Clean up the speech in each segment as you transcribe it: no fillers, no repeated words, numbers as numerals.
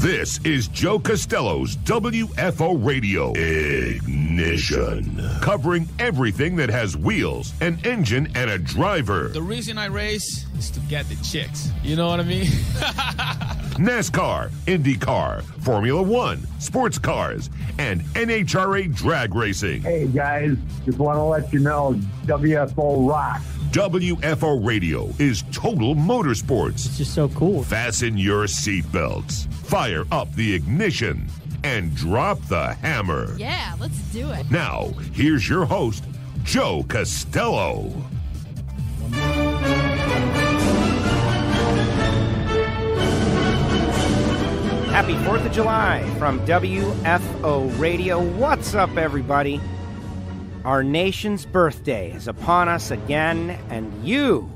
This is Joe Castello's WFO Radio Ignition, covering everything that has wheels, an engine, and a driver. The reason I race is to get the chicks. You know what I mean? NASCAR, IndyCar, Formula One, sports cars, and NHRA drag racing. Hey, guys, just want to let you know, WFO rocks. WFO Radio is total motorsports. It's just so cool. Fasten your seatbelts, fire up the ignition, and drop the hammer. Yeah, let's do it. Now, here's your host, Joe Castello. Happy 4th of July from WFO Radio. What's up, everybody? Our nation's birthday is upon us again, and you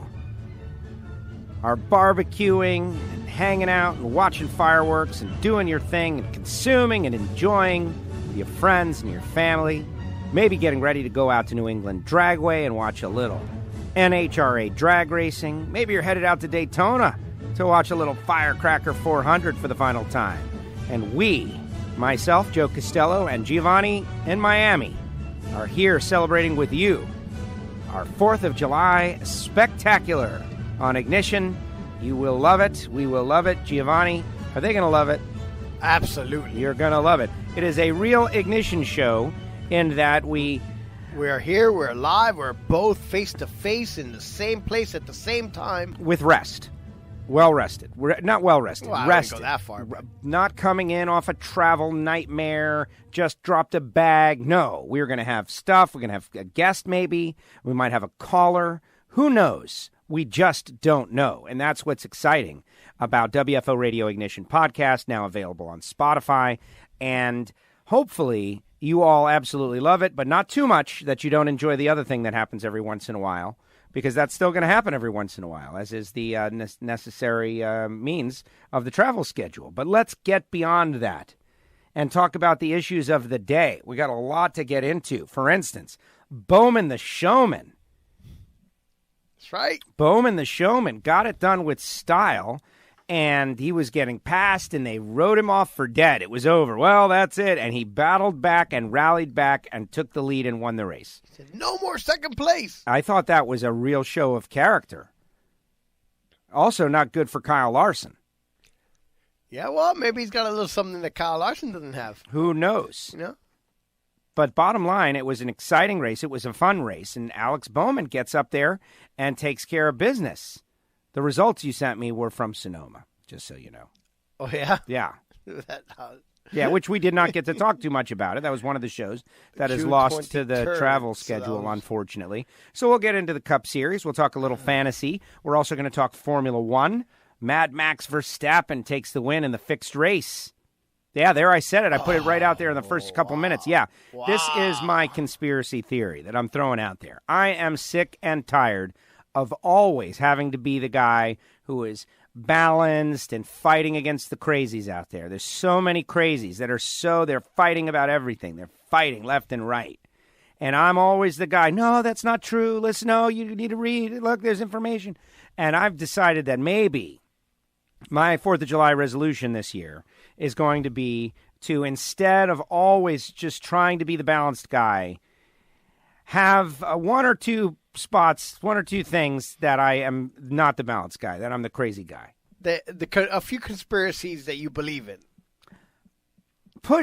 are barbecuing and hanging out and watching fireworks and doing your thing and consuming and enjoying with your friends and your family. Maybe getting ready to go out to New England Dragway and watch a little NHRA drag racing. Maybe you're headed out to Daytona to watch a little Firecracker 400 for the final time. And we, myself, Joe Castello, and Giovanni in Miami, are here celebrating with you our 4th of July spectacular on Ignition. You will love it. We will love it. Giovanni, are they going to love it? Absolutely. You're going to love it. It is a real Ignition show in that we are here, we're live, we're both face-to-face in the same place at the same time. With rest. Well-rested. We're not well-rested. Well, I rested. wouldn't go that far. But not coming in off a travel nightmare, just dropped a bag. No, we're going to have stuff. We're going to have a guest maybe. We might have a caller. Who knows? We just don't know. And that's what's exciting about WFO Radio Ignition Podcast, now available on Spotify. And hopefully you all absolutely love it, but not too much that you don't enjoy the other thing that happens every once in a while. Because that's still going to happen every once in a while, as is the necessary means of the travel schedule. But let's get beyond that and talk about the issues of the day. We got a lot to get into. For instance, Bowman the Showman. That's right. Bowman the Showman got it done with style, and he was getting passed, and they wrote him off for dead. It was over. Well, that's it. And he battled back and rallied back and took the lead and won the race. He said, no more second place. I thought that was a real show of character. Also not good for Kyle Larson. Yeah, well, maybe he's got a little something that Kyle Larson doesn't have. Who knows? You know? But bottom line, it was an exciting race. It was a fun race. And Alex Bowman gets up there and takes care of business. The results you sent me were from Sonoma, just so you know. Oh, yeah? Yeah. Yeah, which we did not get to talk too much about it. That was one of the shows that is lost to the travel schedule, unfortunately. So we'll get into the Cup Series. We'll talk a little fantasy. We're also going to talk Formula One. Mad Max Verstappen takes the win in the fixed race. Yeah, there I said it. I put it right out there in the first couple minutes. Yeah, This is my conspiracy theory that I'm throwing out there. I am sick and tired of always having to be the guy who is balanced and fighting against the crazies out there. There's so many crazies that are they're fighting about everything. They're fighting left and right. And I'm always the guy, no, that's not true. Listen, no, you need to read. Look, there's information. And I've decided that maybe my 4th of July resolution this year is going to be to, instead of always just trying to be the balanced guy, have one or two spots, one or two things that I am not the balanced guy, that I'm the crazy guy. A few conspiracies that you believe in.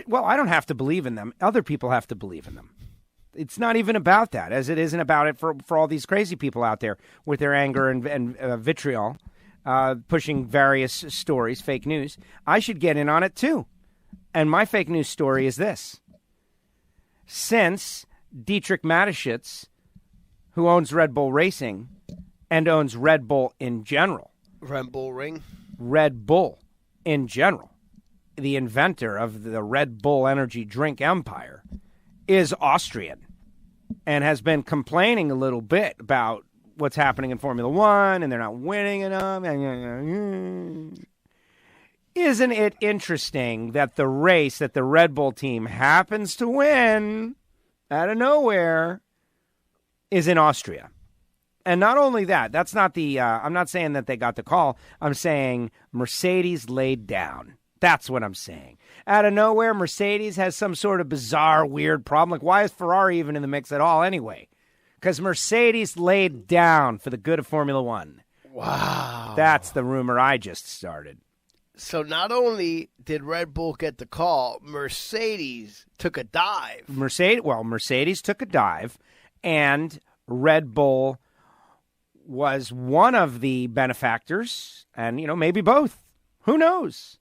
Well, I don't have to believe in them. Other people have to believe in them. It's not even about that, as it isn't about it for all these crazy people out there with their anger and vitriol, pushing various stories, fake news. I should get in on it, too. And my fake news story is this. Since Dietrich Mateschitz, who owns Red Bull Racing and owns Red Bull in general. Red Bull Ring? Red Bull in general, the inventor of the Red Bull energy drink empire, is Austrian and has been complaining a little bit about what's happening in Formula One and they're not winning enough. Isn't it interesting that the race that the Red Bull team happens to win out of nowhere is in Austria? And not only that, that's not the, I'm not saying that they got the call. I'm saying Mercedes laid down That's what I'm saying. Out of nowhere, Mercedes has some sort of bizarre, weird problem. Like, why is Ferrari even in the mix at all anyway? Because Mercedes laid down for the good of Formula One. Wow. That's the rumor I just started. So not only did Red Bull get the call, Mercedes took a dive. Mercedes took a dive, and Red Bull was one of the benefactors, and, maybe both. Who knows?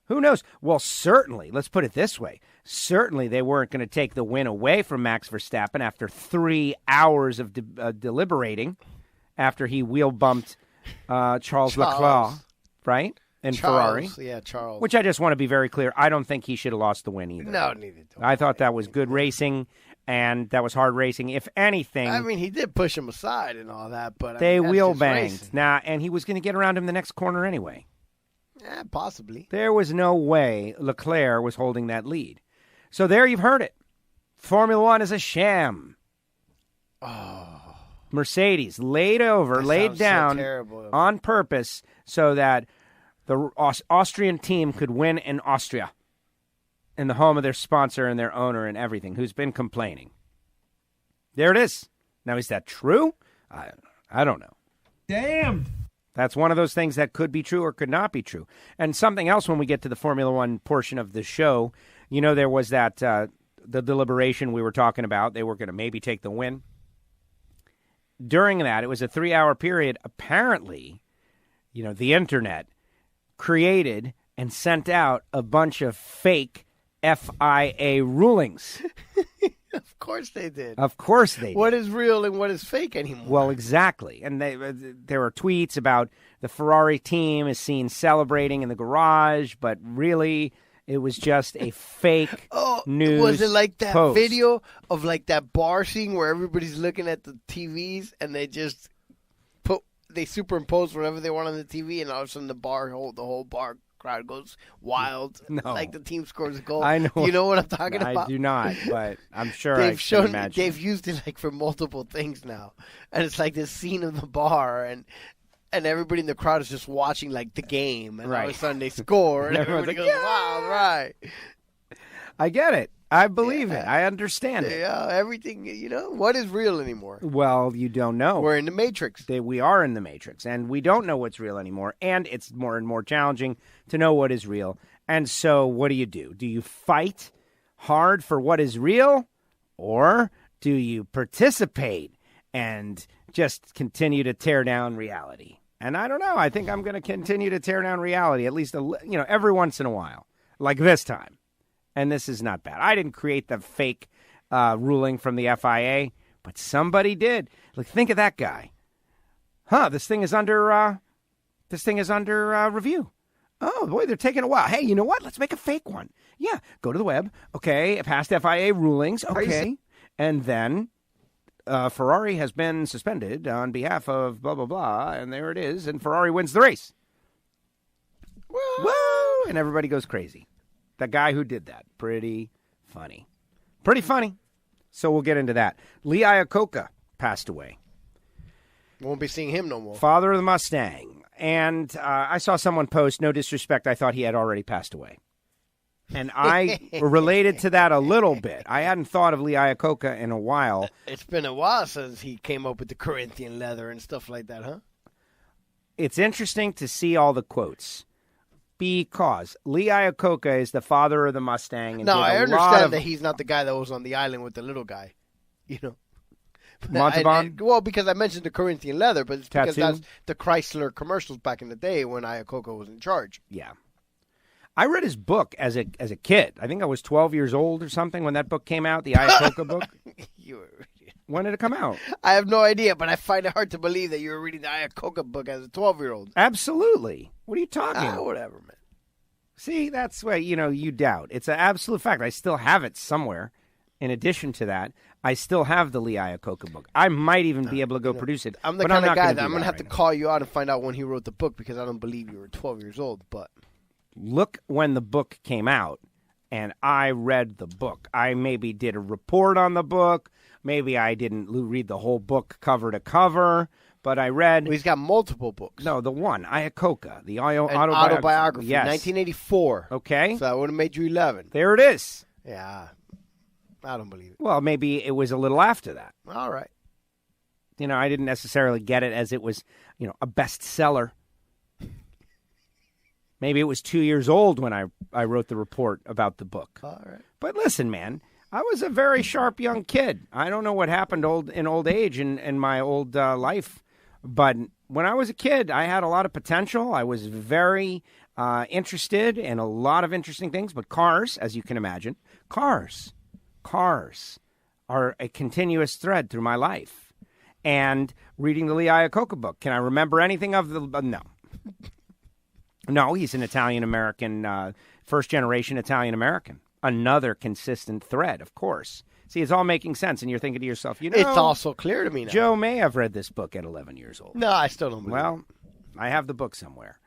Who knows? Well, certainly, let's put it this way. Certainly they weren't going to take the win away from Max Verstappen after 3 hours of deliberating after he wheel bumped Charles Leclerc, right? In Ferrari. Yeah, Charles. Which I just want to be very clear. I don't think he should have lost the win either. No, neither do I thought that was good racing, and that was hard racing. If anything... I mean, he did push him aside and all that, but... They wheel banged. And he was going to get around him the next corner anyway. Yeah, possibly. There was no way Leclerc was holding that lead. So there you've heard it. Formula One is a sham. Oh. Mercedes laid down so on purpose so that the Austrian team could win in Austria, in the home of their sponsor and their owner and everything, who's been complaining. There it is. Now, is that true? I don't know. Damn. That's one of those things that could be true or could not be true. And something else when we get to the Formula One portion of the show, there was that the deliberation we were talking about. They were going to maybe take the win. During that, it was a 3-hour period. Apparently, the internet created and sent out a bunch of fake FIA rulings. Of course they did. Of course they did. What is real and what is fake anymore? Well, exactly. And there were tweets about the Ferrari team is seen celebrating in the garage, but really it was just a fake news Was it like that post. video of like that bar scene where everybody's looking at the TVs and they just they superimpose whatever they want on the TV, and all of a sudden the whole bar crowd goes wild. No. Like the team scores a goal. I know. You know what I'm talking about? I do not, but I'm sure I can imagine. They've used it like for multiple things now. And it's like this scene of the bar, and everybody in the crowd is just watching like the game, and all of a sudden they score, and everybody goes wild, right? I get it. I believe it. I understand it. Yeah, everything, what is real anymore? Well, you don't know. We're in the Matrix. We are in the Matrix, and we don't know what's real anymore, and it's more and more challenging to know what is real. And so what do? Do you fight hard for what is real, or do you participate and just continue to tear down reality? And I don't know. I think I'm going to continue to tear down reality, at least every once in a while, like this time. And this is not bad. I didn't create the fake ruling from the FIA, but somebody did. Like, think of that guy. This thing is under review. Oh boy, they're taking a while. Hey, you know what? Let's make a fake one. Yeah, go to the web. Okay, past FIA rulings. Okay, and then Ferrari has been suspended on behalf of blah blah blah, and there it is. And Ferrari wins the race. Woo! And everybody goes crazy. The guy who did that. Pretty funny. Pretty funny. So we'll get into that. Lee Iacocca passed away. Won't be seeing him no more. Father of the Mustang. And I saw someone post, no disrespect, I thought he had already passed away. And I related to that a little bit. I hadn't thought of Lee Iacocca in a while. It's been a while since he came up with the Corinthian leather and stuff like that, huh? It's interesting to see all the quotes. Because Lee Iacocca is the father of the Mustang. And no, I understand that he's not the guy that was on the island with the little guy. Montalban? Well, because I mentioned the Corinthian leather, but it's because Tattoo? that's the Chrysler commercials back in the day when Iacocca was in charge. Yeah. I read his book as a kid. I think I was 12 years old or something when that book came out, the Iacocca book. When did it come out? I have no idea, but I find it hard to believe that you were reading the Iacocca book as a 12-year-old. Absolutely. What are you talking about? Whatever, man. See, that's why, you doubt. It's an absolute fact. I still have it somewhere. In addition to that, I still have the Lee Iacocca book. I might even be able to go produce it. I'm the kind of guy that I'm going to have to call you out and find out when he wrote the book because I don't believe you were 12 years old. But look when the book came out, and I read the book. I maybe did a report on the book. Maybe I didn't read the whole book cover to cover, but I read... Well, he's got multiple books. No, the one, Iacocca, the autobiography, yes. 1984. Okay. So that would have made you 11. There it is. Yeah. I don't believe it. Well, maybe it was a little after that. All right. I didn't necessarily get it as it was, a bestseller. Maybe it was 2 years old when I wrote the report about the book. All right. But listen, man, I was a very sharp young kid. I don't know what happened in old age in my old life, but when I was a kid, I had a lot of potential. I was very interested in a lot of interesting things, but cars, as you can imagine, cars are a continuous thread through my life. And reading the Lee Iacocca book, can I remember anything of the... No. No, he's an Italian-American, first-generation Italian-American. Another consistent thread, of course. See, it's all making sense, and you're thinking to yourself, it's also clear to me now. Joe may have read this book at 11 years old. No, I still don't believe Well, I have the book somewhere.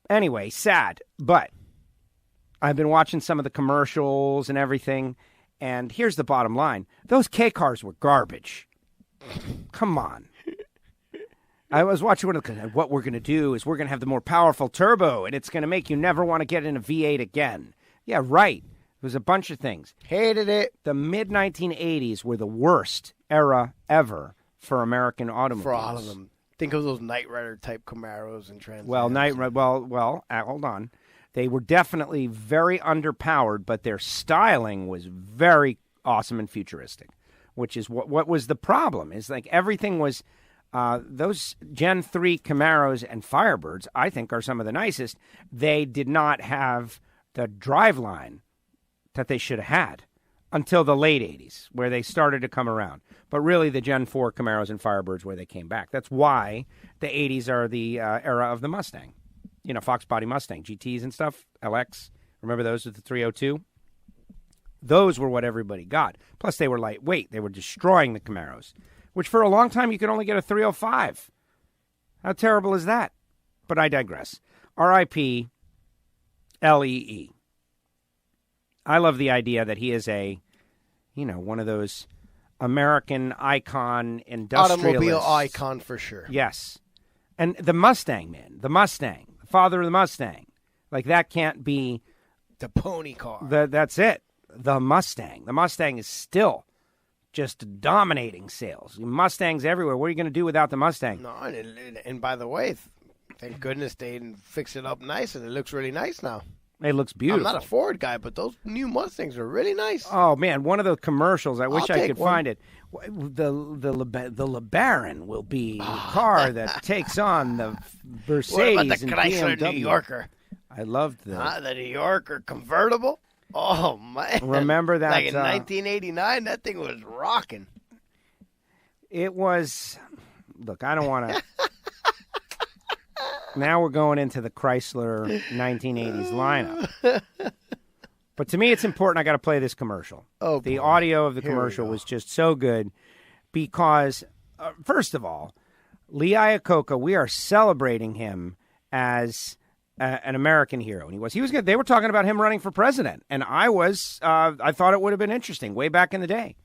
Anyway, sad, but I've been watching some of the commercials and everything, and here's the bottom line. Those K cars were garbage. Come on. I was watching what we're going to do is we're going to have the more powerful turbo, and it's going to make you never want to get in a V8 again. Yeah, right. It was a bunch of things. Hated it. The mid-1980s were the worst era ever for American automobiles. For all of them. Think of those Knight Rider-type Camaros and Trans Ams. Well, hold on. They were definitely very underpowered, but their styling was very awesome and futuristic, which is what was the problem. Is like everything was... those Gen 3 Camaros and Firebirds, I think, are some of the nicest. They did not have the driveline that they should have had until the late 80s, where they started to come around. But really, the Gen 4 Camaros and Firebirds, where they came back. That's why the 80s are the era of the Mustang. Fox body Mustang, GTs and stuff, LX. Remember those with the 302? Those were what everybody got. Plus, they were lightweight. They were destroying the Camaros, which for a long time you could only get a 305. How terrible is that? But I digress. R.I.P. Lee. I love the idea that he is one of those American icon industrialists. Automobile icon for sure. Yes. And the Mustang, man. The Mustang. The father of the Mustang. Like, that can't be... The pony car. That's it. The Mustang. The Mustang is still... just dominating sales. Mustangs everywhere. What are you going to do without the Mustang? No, and by the way, thank goodness they didn't fix it up nice, and it looks really nice now. It looks beautiful. I'm not a Ford guy, but those new Mustangs are really nice. Oh, man, one of the commercials, I wish I could find it. The LeBaron will be the car that takes on the Mercedes what about the Chrysler BMW. New Yorker? I loved the New Yorker convertible. Oh, man. Remember that? Like in 1989, that thing was rocking. It was... Look, I don't want to... Now we're going into the Chrysler 1980s lineup. But to me, it's important. I got to play this commercial. Oh, the audio of the commercial was just so good because, first of all, Lee Iacocca, we are celebrating him as... an American hero, and he was good. They were talking about him running for president, and I thought it would have been interesting way back in the day.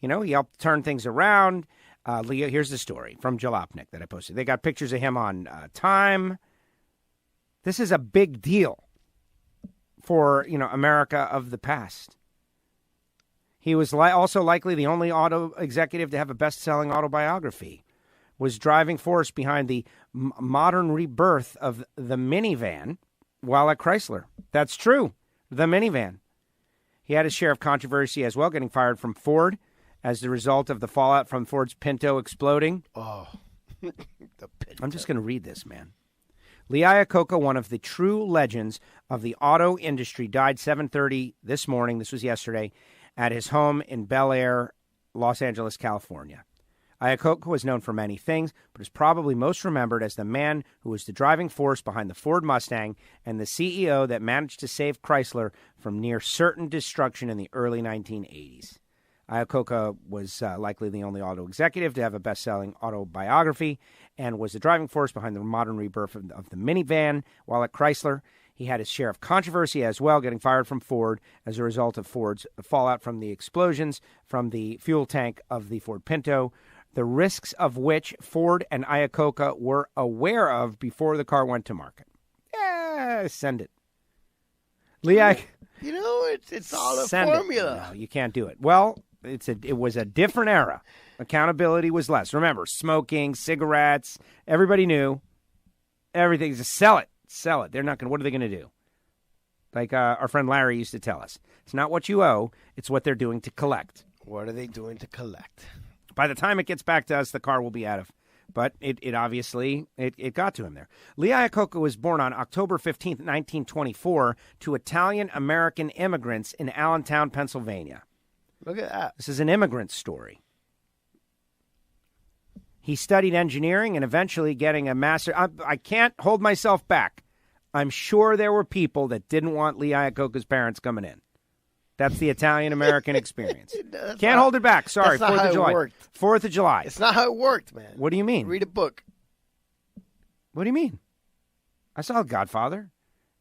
He helped turn things around. Leo, here's the story from Jalopnik that I posted. They got pictures of him on Time. This is a big deal for America of the past. He was also likely the only auto executive to have a best-selling autobiography. Was driving force behind the modern rebirth of the minivan while at Chrysler. That's true. The minivan. He had his share of controversy as well, getting fired from Ford as the result of the fallout from Ford's Pinto exploding. Oh, the Pinto. I'm just going to read this, man. Lee Iacocca, one of the true legends of the auto industry, died 7:30 this morning. This was yesterday at his home in Bel Air, Los Angeles, California. Iacocca was known for many things, but is probably most remembered as the man who was the driving force behind the Ford Mustang and the CEO that managed to save Chrysler from near certain destruction in the early 1980s. Iacocca was likely the only auto executive to have a best-selling autobiography and was the driving force behind the modern rebirth of the minivan while at Chrysler. He had his share of controversy as well, getting fired from Ford as a result of Ford's fallout from the explosions from the fuel tank of the Ford Pinto. the risks of which Ford and Iacocca were aware of before the car went to market. Yeah, send it. It's all a formula. No, you can't do it. Well, it was a different era. Accountability was less. Remember, smoking, cigarettes, everybody knew. Everything, just sell it. Sell it. They're not going to, what are they going to do? Like our friend Larry used to tell us. It's not what you owe, it's what they're doing to collect. What are they doing to collect? By the time it gets back to us, the car will be out of. But it obviously got to him there. Lee Iacocca was born on October 15th, 1924, to Italian-American immigrants in Allentown, Pennsylvania. Look at that. This is an immigrant story. He studied engineering and eventually getting a master. I can't hold myself back. I'm sure there were people that didn't want Lee Iacocca's parents coming in. That's the Italian-American experience. Can't hold it back. Sorry, that's not 4th of how July. it worked. 4th of July. It's not how it worked, man. What do you mean? Read a book. What do you mean? I saw Godfather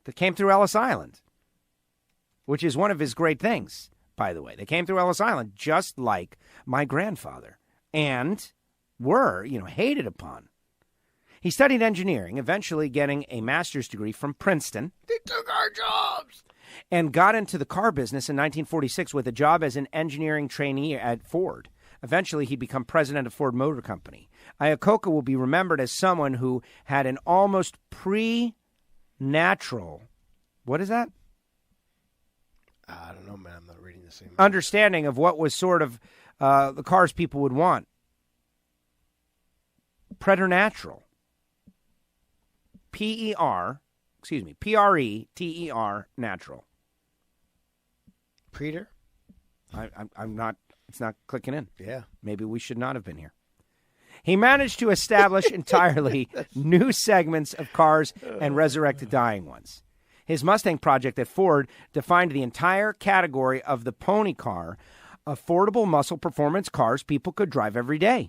that came through Ellis Island, which is one of his great things, by the way. They came through Ellis Island just like my grandfather and were, hated upon. He studied engineering, eventually getting a master's degree from Princeton. They took our jobs. And got into the car business in 1946 with a job as an engineering trainee at Ford. Eventually, he'd become president of Ford Motor Company. Iacocca will be remembered as someone who had an almost pre-natural, what is that? I don't know, man. I'm not reading the same. Understanding of what was sort of the cars people would want. Preternatural. P-R-E-T-E-R, natural. Preter? I'm not, it's not clicking in. Yeah. Maybe we should not have been here. He managed to establish entirely new segments of cars and resurrect dying ones. His Mustang project at Ford defined the entire category of the pony car, affordable muscle performance cars people could drive every day.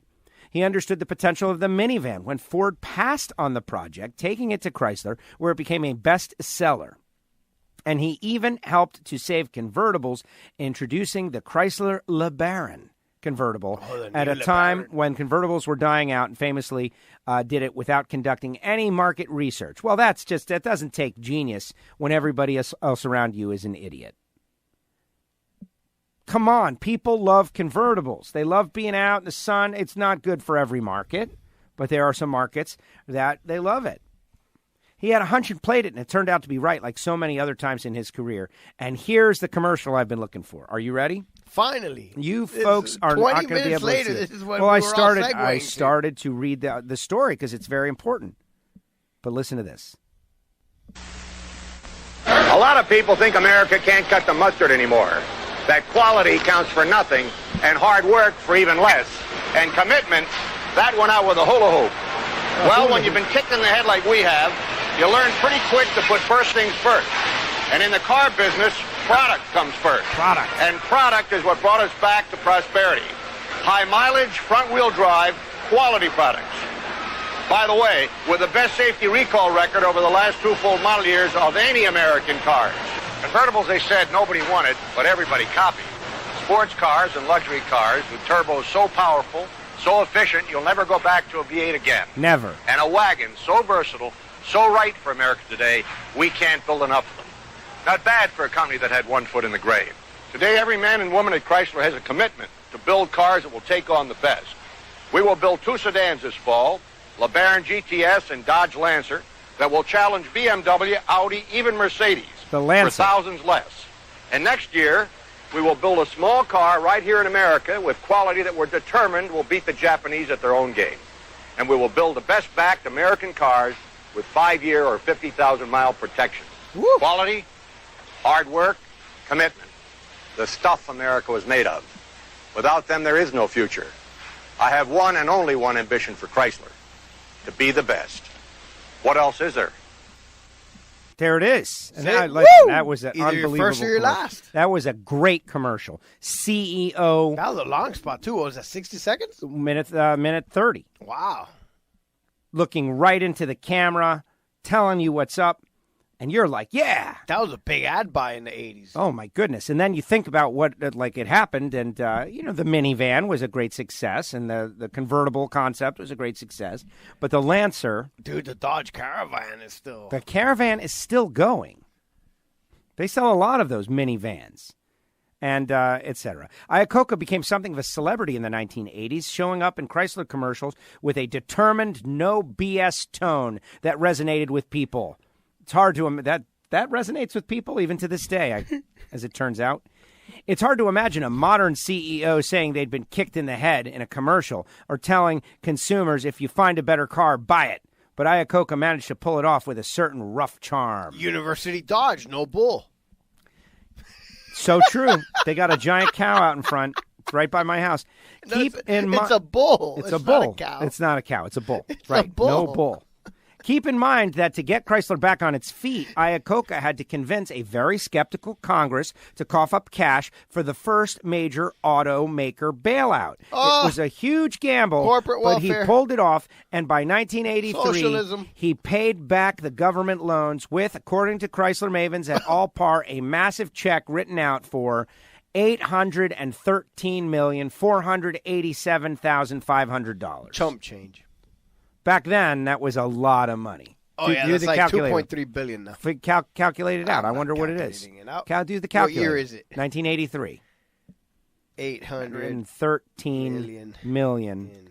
He understood the potential of the minivan when Ford passed on the project, taking it to Chrysler, where it became a bestseller. And he even helped to save convertibles, introducing the Chrysler LeBaron convertible at a time when convertibles were dying out, and famously did it without conducting any market research. Well, that doesn't take genius when everybody else around you is an idiot. Come on, people love convertibles. They love being out in the sun. It's not good for every market, but there are some markets that they love it. He had a hunch and played it, and it turned out to be right, like so many other times in his career. And here's the commercial I've been looking for. Are you ready? Finally. You folks are not going to be able to see it. This is what well, we I were started to read the story because it's very important. But listen to this. A lot of people think America can't cut the mustard anymore. That quality counts for nothing, and hard work for even less. And commitment, that went out with a hula hoop. Well, when you've been kicked in the head like we have, you learn pretty quick to put first things first. And in the car business, product comes first. Product. And product is what brought us back to prosperity. High mileage, front-wheel drive, quality products. By the way, with the best safety recall record over the last 2 full model years of any American cars. Convertibles, they said, nobody wanted, but everybody copied. Sports cars and luxury cars with turbos so powerful, so efficient, you'll never go back to a V8 again. Never. And a wagon so versatile, so right for America today, we can't build enough of them. Not bad for a company that had one foot in the grave. Today, every man and woman at Chrysler has a commitment to build cars that will take on the best. We will build 2 sedans this fall, LeBaron GTS and Dodge Lancer, that will challenge BMW, Audi, even Mercedes. The Lancer. For thousands less. And next year, we will build a small car right here in America with quality that we're determined will beat the Japanese at their own game. And we will build the best-backed American cars with 5-year or 50,000-mile protection. Woo. Quality, hard work, commitment. The stuff America was made of. Without them, there is no future. I have one and only one ambition for Chrysler, to be the best. What else is there? There it is. And that was an Either unbelievable your first or your commercial. last. That was a great commercial. CEO. That was a long spot, too. What was that, 60 seconds? Minute 30. Wow. Looking right into the camera, telling you what's up. And you're like, yeah. That was a big ad buy in the 80s. Oh, my goodness. And then you think about what, it happened, and, the minivan was a great success, and the convertible concept was a great success. But the Lancer... Dude, the Dodge Caravan is still... The Caravan is still going. They sell a lot of those minivans. And et cetera. Iacocca became something of a celebrity in the 1980s, showing up in Chrysler commercials with a determined, no BS tone that resonated with people. It's hard to that resonates with people even to this day, as it turns out. It's hard to imagine a modern CEO saying they'd been kicked in the head in a commercial or telling consumers, if you find a better car, buy it. But Iacocca managed to pull it off with a certain rough charm. University Dodge, no bull. So true. They got a giant cow out in front. It's right by my house. It's a bull. It's a bull. Not a cow. It's not a cow. It's a bull. It's right. a bull. No bull. Keep in mind that to get Chrysler back on its feet, Iacocca had to convince a very skeptical Congress to cough up cash for the first major automaker bailout. It was a huge gamble, corporate but welfare. he pulled it off, and by 1983, Socialism. he paid back the government loans with, according to Chrysler mavens at all par, a massive check written out for $813,487,500. Chump change. Back then, that was a lot of money. Oh, yeah, that's like $2.3 billion now. Calculate it out. I wonder what it is. Do the calculator. What year is it? 1983. 813 million.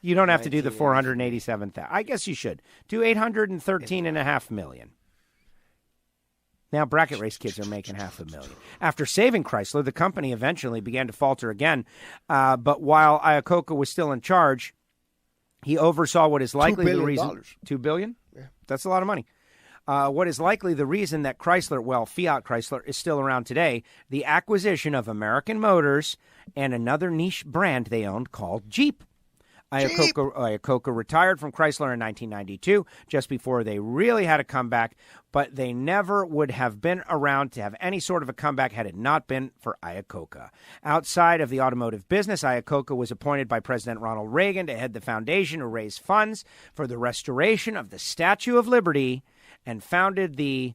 You don't have to do the 487,000. I guess you should. Do 813.5 million. Now, bracket race kids are making $500,000. After saving Chrysler, the company eventually began to falter again. But while Iacocca was still in charge, he oversaw what is likely the reason. $2 billion? Yeah. That's a lot of money. What is likely the reason that Chrysler, Fiat Chrysler, is still around today, the acquisition of American Motors and another niche brand they owned called Jeep. Iacocca retired from Chrysler in 1992, just before they really had a comeback, but they never would have been around to have any sort of a comeback had it not been for Iacocca. Outside of the automotive business, Iacocca was appointed by President Ronald Reagan to head the foundation to raise funds for the restoration of the Statue of Liberty and founded the...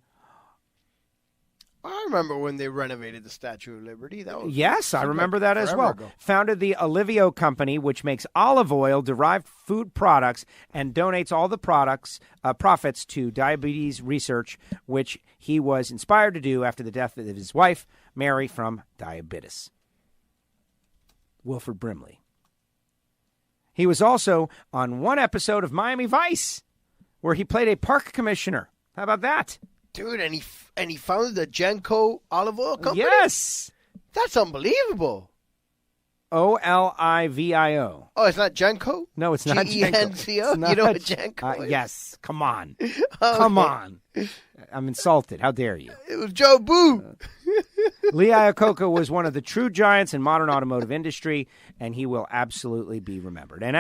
I remember when they renovated the Statue of Liberty. Yes, I remember that as well. Ago. Founded the Olivio Company, which makes olive oil-derived food products and donates all the profits to diabetes research, which he was inspired to do after the death of his wife, Mary, from diabetes. Wilford Brimley. He was also on one episode of Miami Vice, where he played a park commissioner. How about that? Dude, and he founded the Genco olive oil company? Yes. That's unbelievable. Olivio. Oh, it's not Genco? No, it's not Genco. Genco? You know what Genco is? Yes. Come on. Come on. I'm insulted. How dare you? It was Joe Boo. Lee Iacocca was one of the true giants in modern automotive industry, and he will absolutely be remembered. And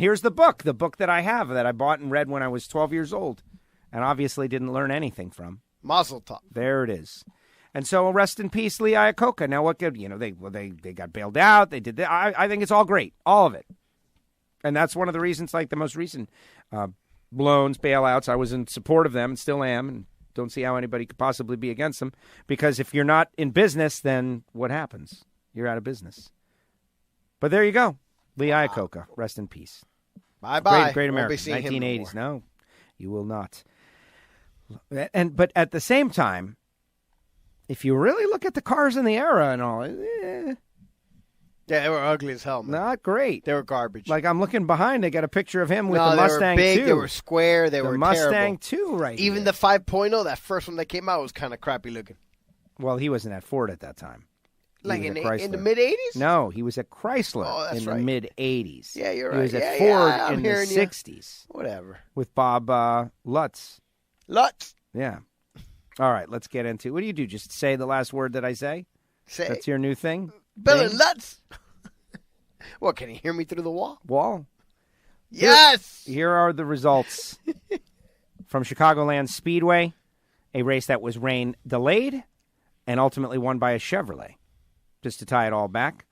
here's the book that I have that I bought and read when I was 12 years old. And obviously didn't learn anything from. Mazel tov. There it is. And so rest in peace, Lee Iacocca. Now what could, they got bailed out. They did that. I think it's all great. All of it. And that's one of the reasons, like the most recent loans, bailouts, I was in support of them and still am, and don't see how anybody could possibly be against them. Because if you're not in business, then what happens? You're out of business. But there you go. Lee Iacocca. Rest in peace. Bye-bye. Great American. 1980s. No, you will not. But at the same time, if you really look at the cars in the era and all, yeah, they were ugly as hell, man. Not great. They were garbage. Like I'm looking behind, they got a picture of him with the Mustang 2. They were big, they were square, they were Mustang terrible. 2 right Even here. the 5.0, that first one that came out was kind of crappy looking. Well, he wasn't at Ford at that time. Like in the mid-'80s? No, he was at Chrysler in the mid-'80s. Yeah, you're right. He was at Ford in the 60s. Whatever. With Bob Lutz. Lutz. Yeah. All right, let's get into it. What do you do? Just say the last word that I say? That's your new thing? Bill and Lutz. What, can you hear me through the wall? Yes! Here are the results from Chicagoland Speedway, a race that was rain delayed and ultimately won by a Chevrolet. Just to tie it all back.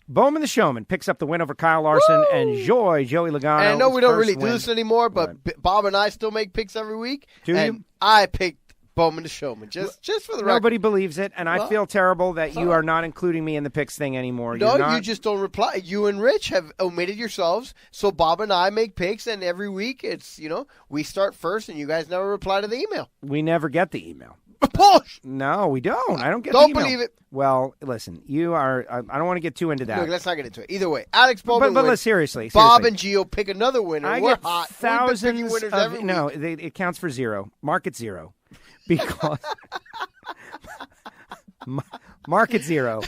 Bowman the Showman picks up the win over Kyle Larson and Joey Logano. And I know we don't really do this anymore, but Bob and I still make picks every week. Do you? I picked Bowman the Showman. Just for the record. Nobody believes it, and I feel terrible that you are not including me in the picks thing anymore. No, you just don't reply. You and Rich have omitted yourselves, so Bob and I make picks, and every week it's, we start first, and you guys never reply to the email. We never get the email. Push! No, we don't. I don't get Don't the email. believe it. Well, listen, you are. I don't want to get too into that. Look, let's not get into it. Either way, Alex Bowman But wins. seriously. Bob and Gio pick another winner. I We're get hot. thousands We've been picking winners of. every No, week. it counts for zero. Mark it zero. Because. Mark it zero.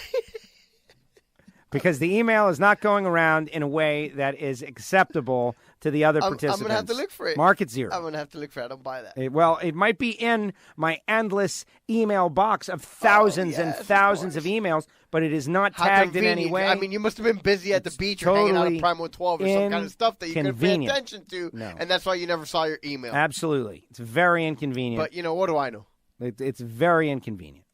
Because the email is not going around in a way that is acceptable to the other participants. I'm going to have to look for it. Mark it zero. I'm going to have to look for it. I don't buy that. It might be in my endless email box of thousands and thousands of emails, but it is not tagged in any way. I mean, you must have been busy at the beach or hanging out at Prime 112 or some kind of stuff that you couldn't pay attention to, and that's why you never saw your email. Absolutely. It's very inconvenient. But, what do I know? It's very inconvenient.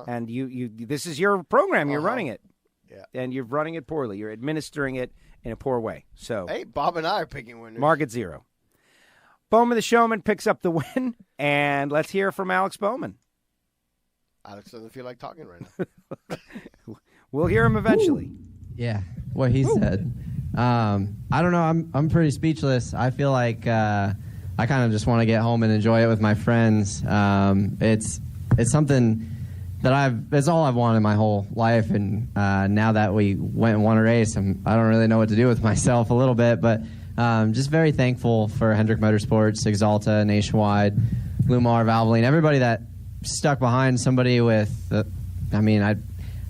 And this is your program. You're running it. Yeah. And you're running it poorly. You're administering it in a poor way. So, hey, Bob and I are picking winners. Mark it zero. Bowman the Showman picks up the win, and let's hear from Alex Bowman. Alex doesn't feel like talking right now. We'll hear him eventually. Yeah, what he said. I don't know. I'm pretty speechless. I feel like I kind of just want to get home and enjoy it with my friends. It's something that it's all I've wanted my whole life, and now that we went and won a race, I don't really know what to do with myself a little bit, but just very thankful for Hendrick Motorsports, Exalta, Nationwide, Lumar, Valvoline, everybody that stuck behind somebody with, I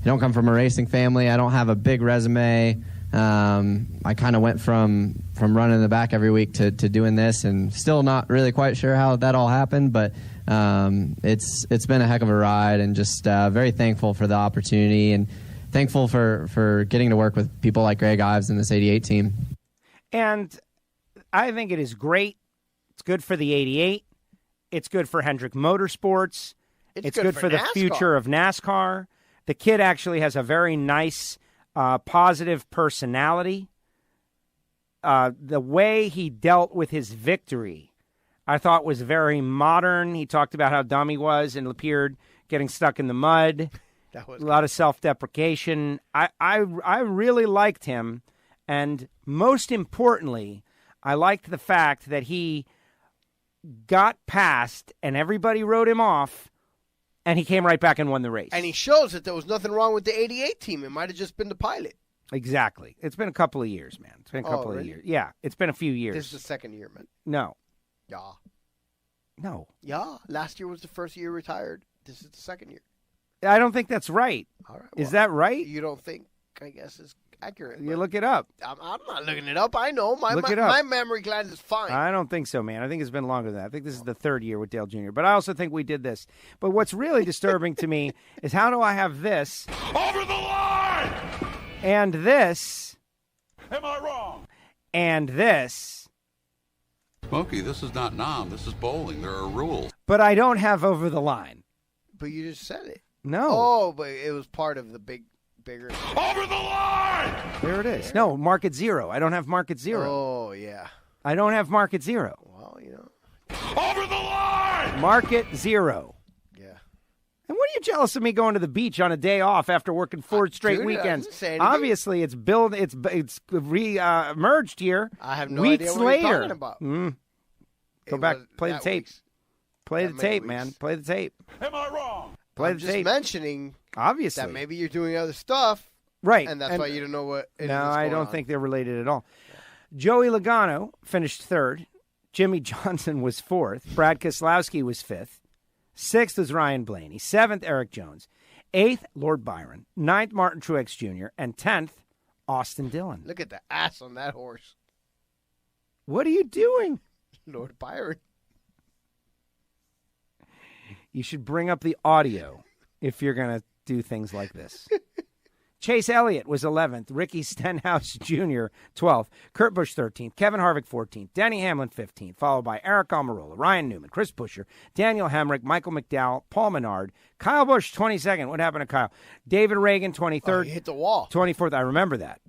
don't come from a racing family. I don't have a big resume. I kind of went from running in the back every week to doing this, and still not really quite sure how that all happened, but it's been a heck of a ride, and just very thankful for the opportunity, and thankful for getting to work with people like Greg Ives and this 88 team. And I think it is great. It's good for the 88. It's good for Hendrick Motorsports. It's good for the future of NASCAR. The kid actually has a very nice, positive personality. The way he dealt with his victory, I thought, was very modern. He talked about how dumb he was and appeared getting stuck in the mud. That was a lot of self-deprecation. I really liked him, and most importantly, I liked the fact that he got past and everybody wrote him off, and he came right back and won the race. And he shows that there was nothing wrong with the 88 team. It might have just been the pilot. Exactly. It's been a couple of years, man. It's been a couple of years. Yeah, it's been a few years. This is the second year, man. No. Yeah. No. Yeah. Last year was the first year retired. This is the second year. I don't think that's right. All right. Is that right? You don't think, I guess, is accurate. You look it up. I'm not looking it up. I know. Look it up. My memory gland is fine. I don't think so, man. I think it's been longer than that. I think this is the third year with Dale Jr., but I also think we did this. But what's really disturbing to me is, how do I have this? Over the line! And this? Am I wrong? And this? Smokey, this is not Nam. This is bowling. There are rules. But I don't have over the line. But you just said it. No. Oh, but it was part of the bigger. Over the line! There it is. No, market zero. I don't have market zero. Oh, yeah. I don't have market zero. Well, Over the line! Market zero. Yeah. And what are you jealous of me going to the beach on a day off after working 4 straight weekends? I didn't say anything. Obviously, it's re-emerged here. I have no weeks idea what later. you're talking about. Go back, play the tape. Play the tape, man. Play the tape. Am I wrong? Play I'm the just tape. mentioning Obviously. that maybe you're doing other stuff. Right. And that's why you don't know what it is. No, that's I going don't on. think they're related at all. Joey Logano finished third. Jimmy Johnson was fourth. Brad Keselowski was fifth. Sixth was Ryan Blaney. Seventh, Eric Jones. Eighth, Lord Byron. Ninth, Martin Truex Jr. And 10th, Austin Dillon. Look at the ass on that horse. What are you doing? Lord Byron. You should bring up the audio if you're going to do things like this. Chase Elliott was 11th. Ricky Stenhouse Jr., 12th. Kurt Busch, 13th. Kevin Harvick, 14th. Denny Hamlin, 15th. Followed by Eric Almirola, Ryan Newman, Chris Buescher, Daniel Hemrick, Michael McDowell, Paul Menard, Kyle Busch, 22nd. What happened to Kyle? David Reagan, 23rd. Oh, he hit the wall. 24th. I remember that.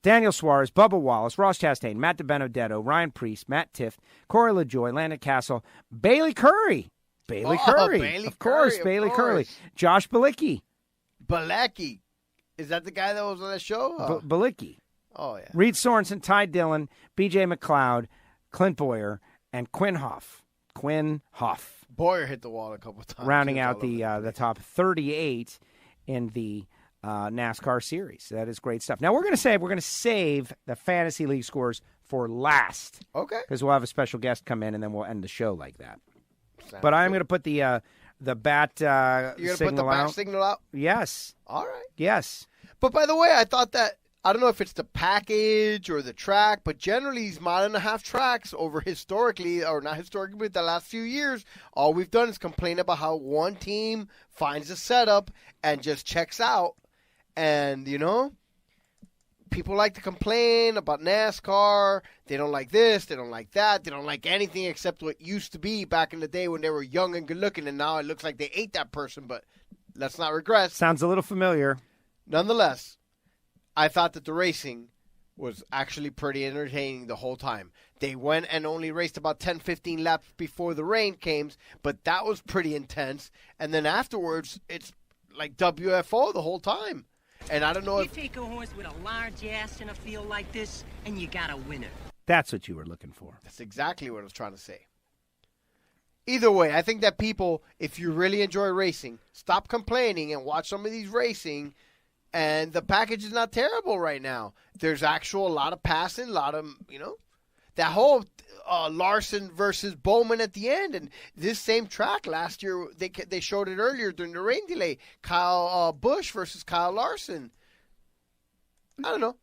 Daniel Suarez, Bubba Wallace, Ross Chastain, Matt DiBenedetto, Ryan Preece, Matt Tifft, Corey LaJoie, Landon Castle, Bailey Curry. Bailey Curry. Bailey of course, Curry, Bailey of Curry. course. Josh Bilicki. Bilecki. Is that the guy that was on the show? Bilicki. Oh, yeah. Reed Sorensen, Ty Dillon, B.J. McLeod, Clint Boyer, and Quinn Hoff. Boyer hit the wall a couple times. Rounding out the top 38 in the NASCAR series. That is great stuff. Now, we're going to save the Fantasy League scores for last. Okay. Because we'll have a special guest come in, and then we'll end the show like that. But I'm going to put the bat You're going to put the bat signal out? Yes. All right. Yes. But by the way, I thought that, I don't know if it's the package or the track, but generally these mile-and-a-half tracks over historically, or not historically, but the last few years, all we've done is complain about how one team finds a setup and just checks out. And, you know, people like to complain about NASCAR. They don't like this. They don't like that. They don't like anything except what used to be back in the day when they were young and good-looking, and now it looks like they ate that person, but let's not regress. Sounds a little familiar. Nonetheless, I thought that the racing was actually pretty entertaining the whole time. They went and only raced about 10, 15 laps before the rain came, but that was pretty intense. And then afterwards, it's like WFO the whole time. And I don't know if... You take a horse with a large ass in a field like this, and you got a winner. That's what you were looking for. That's exactly what I was trying to say. Either way, I think that people, if you really enjoy racing, stop complaining and watch some of these racing. And the package is not terrible right now. There's a lot of passing, a lot of, you know, that whole Larson versus Bowman at the end. And this same track last year, they showed it earlier during the rain delay. Kyle Busch versus Kyle Larson. I don't know.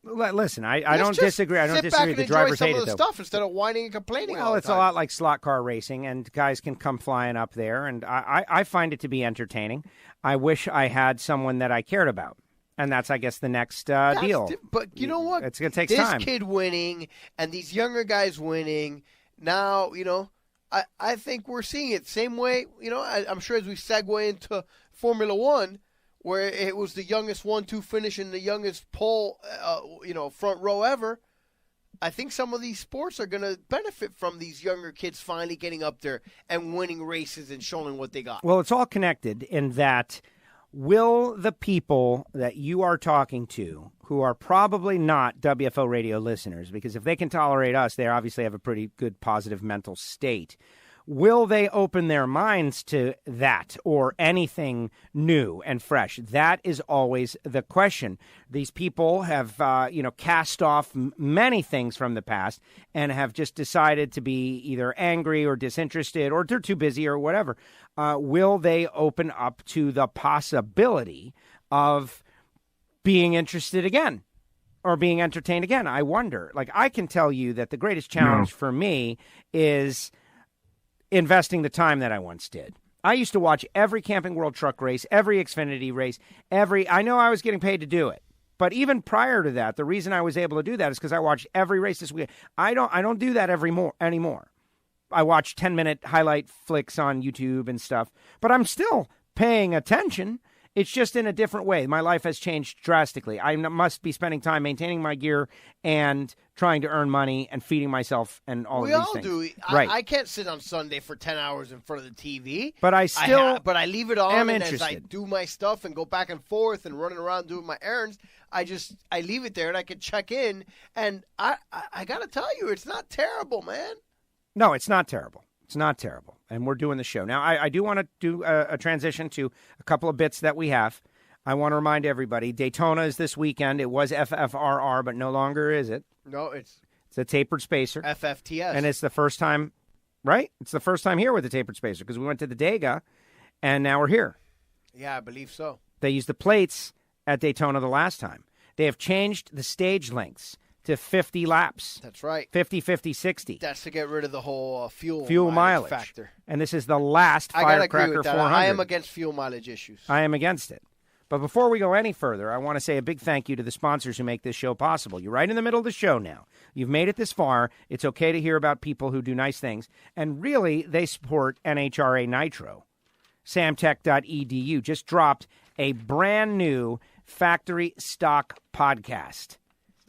Listen, I don't disagree. I don't disagree. The drivers hate it, though. Stuff instead of whining and complaining. Well, it's a lot like slot car racing, and guys can come flying up there, and I find it to be entertaining. I wish I had someone that I cared about, and that's, I guess, the next deal. But you know what? It's going to take time. This kid winning and these younger guys winning, now, you know, I think we're seeing it same way. You know, I'm sure as we segue into Formula One, where it was the youngest 1-2 finish and the youngest pole, front row ever. I think some of these sports are going to benefit from these younger kids finally getting up there and winning races and showing what they got. Well, it's all connected in that will the people that you are talking to, who are probably not WFO radio listeners, because if they can tolerate us, they obviously have a pretty good positive mental state. Will they open their minds to that or anything new and fresh? That is always the question. These people have, cast off many things from the past and have just decided to be either angry or disinterested or they're too busy or whatever. Will they open up to the possibility of being interested again or being entertained again? I wonder. Like, I can tell you that the greatest challenge for me is investing the time that I once did. I used to watch every Camping World Truck race, every Xfinity race, I know I was getting paid to do it. But even prior to that, the reason I was able to do that is because I watched every race this week. I don't do that anymore. I watch 10-minute highlight flicks on YouTube and stuff, but I'm still paying attention. It's just in a different way. My life has changed drastically. I must be spending time maintaining my gear and trying to earn money and feeding myself and all of these things. We all do. Right. I can't sit on Sunday for 10 hours in front of the TV. But I still but I leave it on, and interested. as I do my stuff and go back and forth and running around doing my errands, I leave it there and I can check in. And I got to tell you, it's not terrible, man. No, it's not terrible. It's not terrible. And we're doing the show. Now, I do want to do a transition to a couple of bits that we have. I want to remind everybody, Daytona is this weekend. It was FFRR, but no longer is it. No, it's a tapered spacer. FFTS. And it's the first time, right? It's the first time here with the tapered spacer because we went to the Dega, and now we're here. Yeah, I believe so. They used the plates at Daytona the last time. They have changed the stage lengths to 50 laps. That's right. 50, 50, 60. That's to get rid of the whole fuel mileage factor. And this is the last I gotta agree Firecracker with that. 400. I am against fuel mileage issues. I am against it. But before we go any further, I want to say a big thank you to the sponsors who make this show possible. You're right in the middle of the show now. You've made it this far. It's okay to hear about people who do nice things. And really, they support NHRA Nitro. Samtech.edu just dropped a brand new factory stock podcast.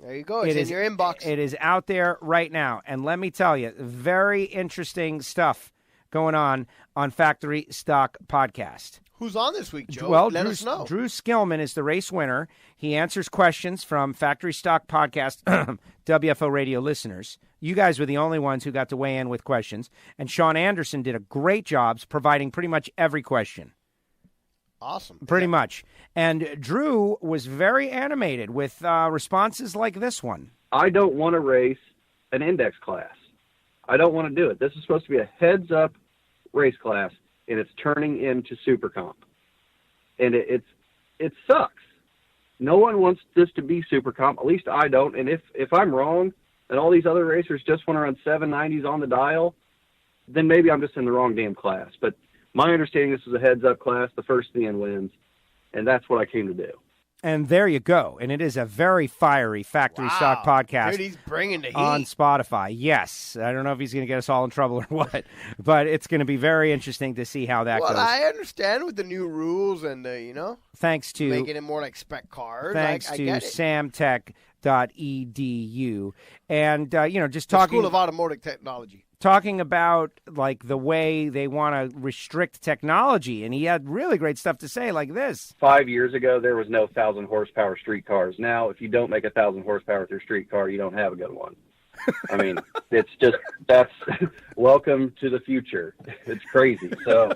There you go. It's in your inbox. It is out there right now. And let me tell you, very interesting stuff going on Factory Stock Podcast. Who's on this week, Joe? Well, Let us know. Drew Skillman is the race winner. He answers questions from Factory Stock Podcast WFO radio listeners. You guys were the only ones who got to weigh in with questions. And Sean Anderson did a great job providing pretty much every question. Awesome. Pretty much. And Drew was very animated with responses like this one. I don't want to race an index class. I don't want to do it. This is supposed to be a heads-up race class, and it's turning into super comp. And it sucks. No one wants this to be super comp. At least I don't. And if I'm wrong and all these other racers just want to run 790s on the dial, then maybe I'm just in the wrong damn class. But my understanding, this is a heads-up class. The first in the end wins. And that's what I came to do. And there you go. And it is a very fiery Factory Stock Podcast. Dude, he's bringing the heat. On Spotify. Yes. I don't know if he's going to get us all in trouble or what, but it's going to be very interesting to see how that goes. Well, I understand with the new rules and, thanks to making it more like spec cars. Thanks I to get it. samtech.edu. And, just talking. The School of Automotive Technology. Talking about, like, the way they want to restrict technology. And he had really great stuff to say like this. 5 years ago, there was no 1,000-horsepower street cars. Now, if you don't make 1,000 horsepower with your street car, you don't have a good one. I mean, it's just, that's welcome to the future. It's crazy. So,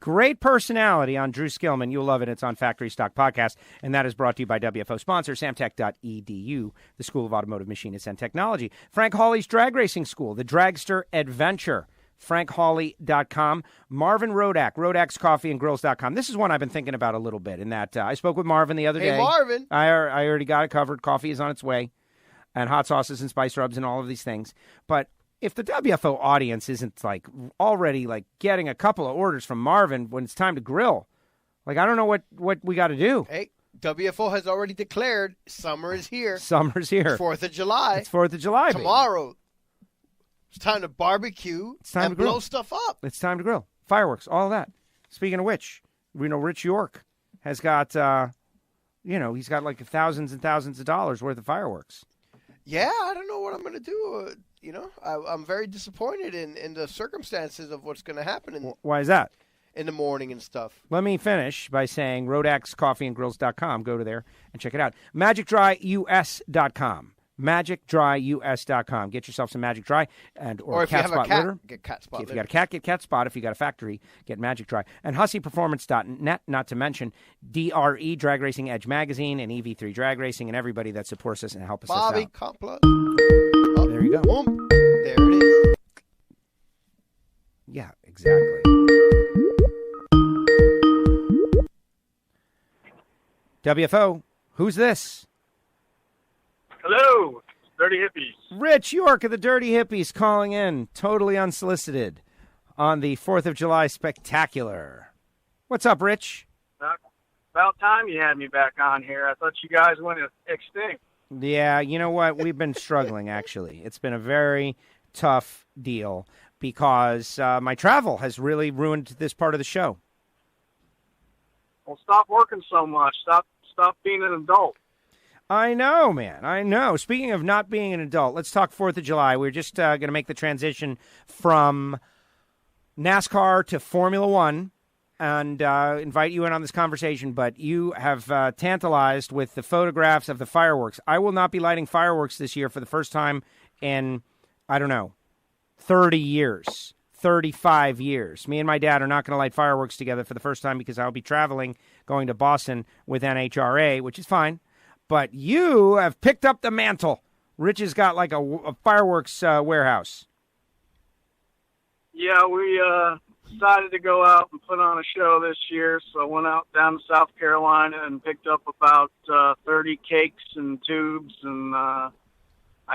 great personality on Drew Skillman. You'll love it. It's on Factory Stock Podcast, and that is brought to you by WFO sponsor, samtech.edu, the School of Automotive Machinists and Technology. Frank Hawley's Drag Racing School, the Dragster Adventure, frankhawley.com. Marvin Rodak, rodakscoffeeandgrills.com. This is one I've been thinking about a little bit, in that I spoke with Marvin the other day. Hey, Marvin. I already got it covered. Coffee is on its way, and hot sauces and spice rubs and all of these things. But if the WFO audience isn't already getting a couple of orders from Marvin when it's time to grill, I don't know what we got to do. Hey, WFO has already declared summer is here. Summer's here. 4th of July. It's 4th of July. Tomorrow. Baby. It's time to barbecue. It's time and to grill. blow stuff up. It's time to grill. Fireworks, all of that. Speaking of which, we know Rich York has got, he's got thousands and thousands of dollars worth of fireworks. Yeah, I don't know what I'm going to do. I'm very disappointed in the circumstances of what's going to happen. Why is that? In the morning and stuff. Let me finish by saying rodakscoffeeandgrills.com. Go to there and check it out. MagicDryUS.com. MagicDryUS.com. Get yourself some Magic Dry or if you have Cat a cat, litter. get Cat Spot If litter. you got a cat, get Cat Spot. If you got a factory, get Magic Dry. And HusseyPerformance.net, not to mention DRE, Drag Racing Edge Magazine, and EV3 Drag Racing, and everybody that supports us and helps us out. Bobby Compla. Oh, there you go. Boom. There it is. Yeah, exactly. WFO, who's this? Hello, Dirty Hippies. Rich York of the Dirty Hippies calling in, totally unsolicited, on the 4th of July Spectacular. What's up, Rich? About time you had me back on here. I thought you guys went extinct. Yeah, you know what? We've been struggling, actually. It's been a very tough deal because my travel has really ruined this part of the show. Well, stop working so much. Stop being an adult. I know, man. I know. Speaking of not being an adult, let's talk 4th of July. We're just going to make the transition from NASCAR to Formula One and invite you in on this conversation, but you have tantalized with the photographs of the fireworks. I will not be lighting fireworks this year for the first time in, 30 years, 35 years. Me and my dad are not going to light fireworks together for the first time because I'll be traveling, going to Boston with NHRA, which is fine. But you have picked up the mantle. Rich has got a fireworks warehouse. Yeah, we decided to go out and put on a show this year, so I went out down to South Carolina and picked up about 30 cakes and tubes, and I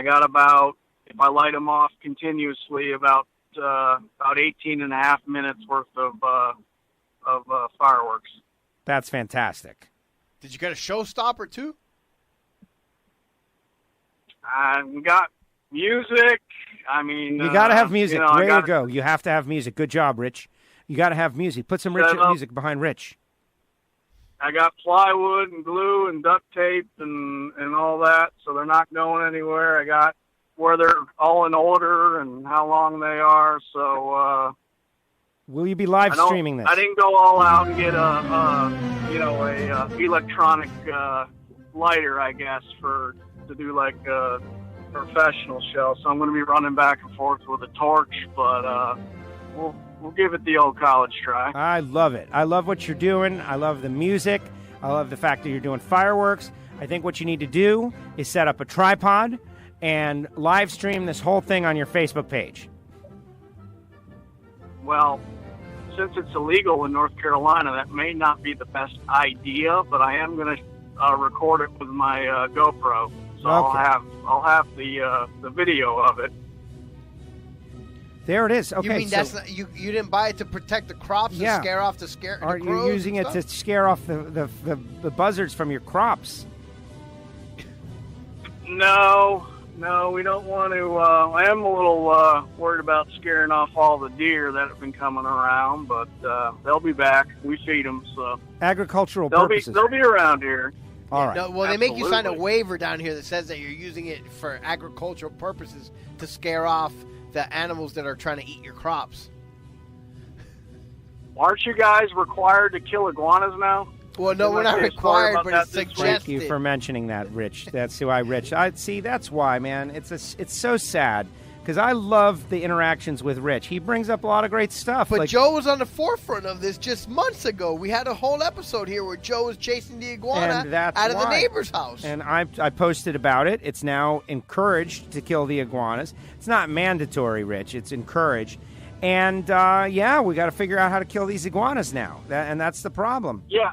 got about, if I light them off continuously, about 18 and a half minutes worth of fireworks. That's fantastic. Did you get a showstopper too? We got music. You got to have music. Way to go. You have to have music. Good job, Rich. You got to have music. Put some music behind Rich. I got plywood and glue and duct tape and all that, so they're not going anywhere. I got where they're all in order and how long they are. So Will you be live streaming this? I didn't go all out and get a electronic lighter, I guess, to do like a professional show. So I'm going to be running back and forth with a torch, but we'll give it the old college try. I love it. I love what you're doing. I love the music. I love the fact that you're doing fireworks. I think what you need to do is set up a tripod and live stream this whole thing on your Facebook page. Well, since it's illegal in North Carolina, that may not be the best idea, but I am going to record it with my GoPro. So Okay. I'll have the video of it. There it is. Okay, You mean that's not, you didn't buy it to protect the crops and scare off the Are the you crows using and it to stuff? scare off the buzzards from your crops? No, we don't want to. I am a little worried about scaring off all the deer that have been coming around, but they'll be back. We feed them, so Agricultural they'll purposes. be around here. All right. No, well, they make you sign a Absolutely. waiver down here that says that you're using it for agricultural purposes to scare off the animals that are trying to eat your crops. Aren't you guys required to kill iguanas now? Well, no, we're not Didn't I say a story required, about but that it's this week? Thank you suggested. for mentioning that, Rich. That's why, Rich. That's why, man. It's so sad because I love the interactions with Rich. He brings up a lot of great stuff. But like, Joe was on the forefront of this just months ago. We had a whole episode here where Joe was chasing the iguana And that's out of the why. neighbor's house. And I posted about it. It's now encouraged to kill the iguanas. It's not mandatory, Rich. It's encouraged. And, we got to figure out how to kill these iguanas now. And that's the problem. Yeah.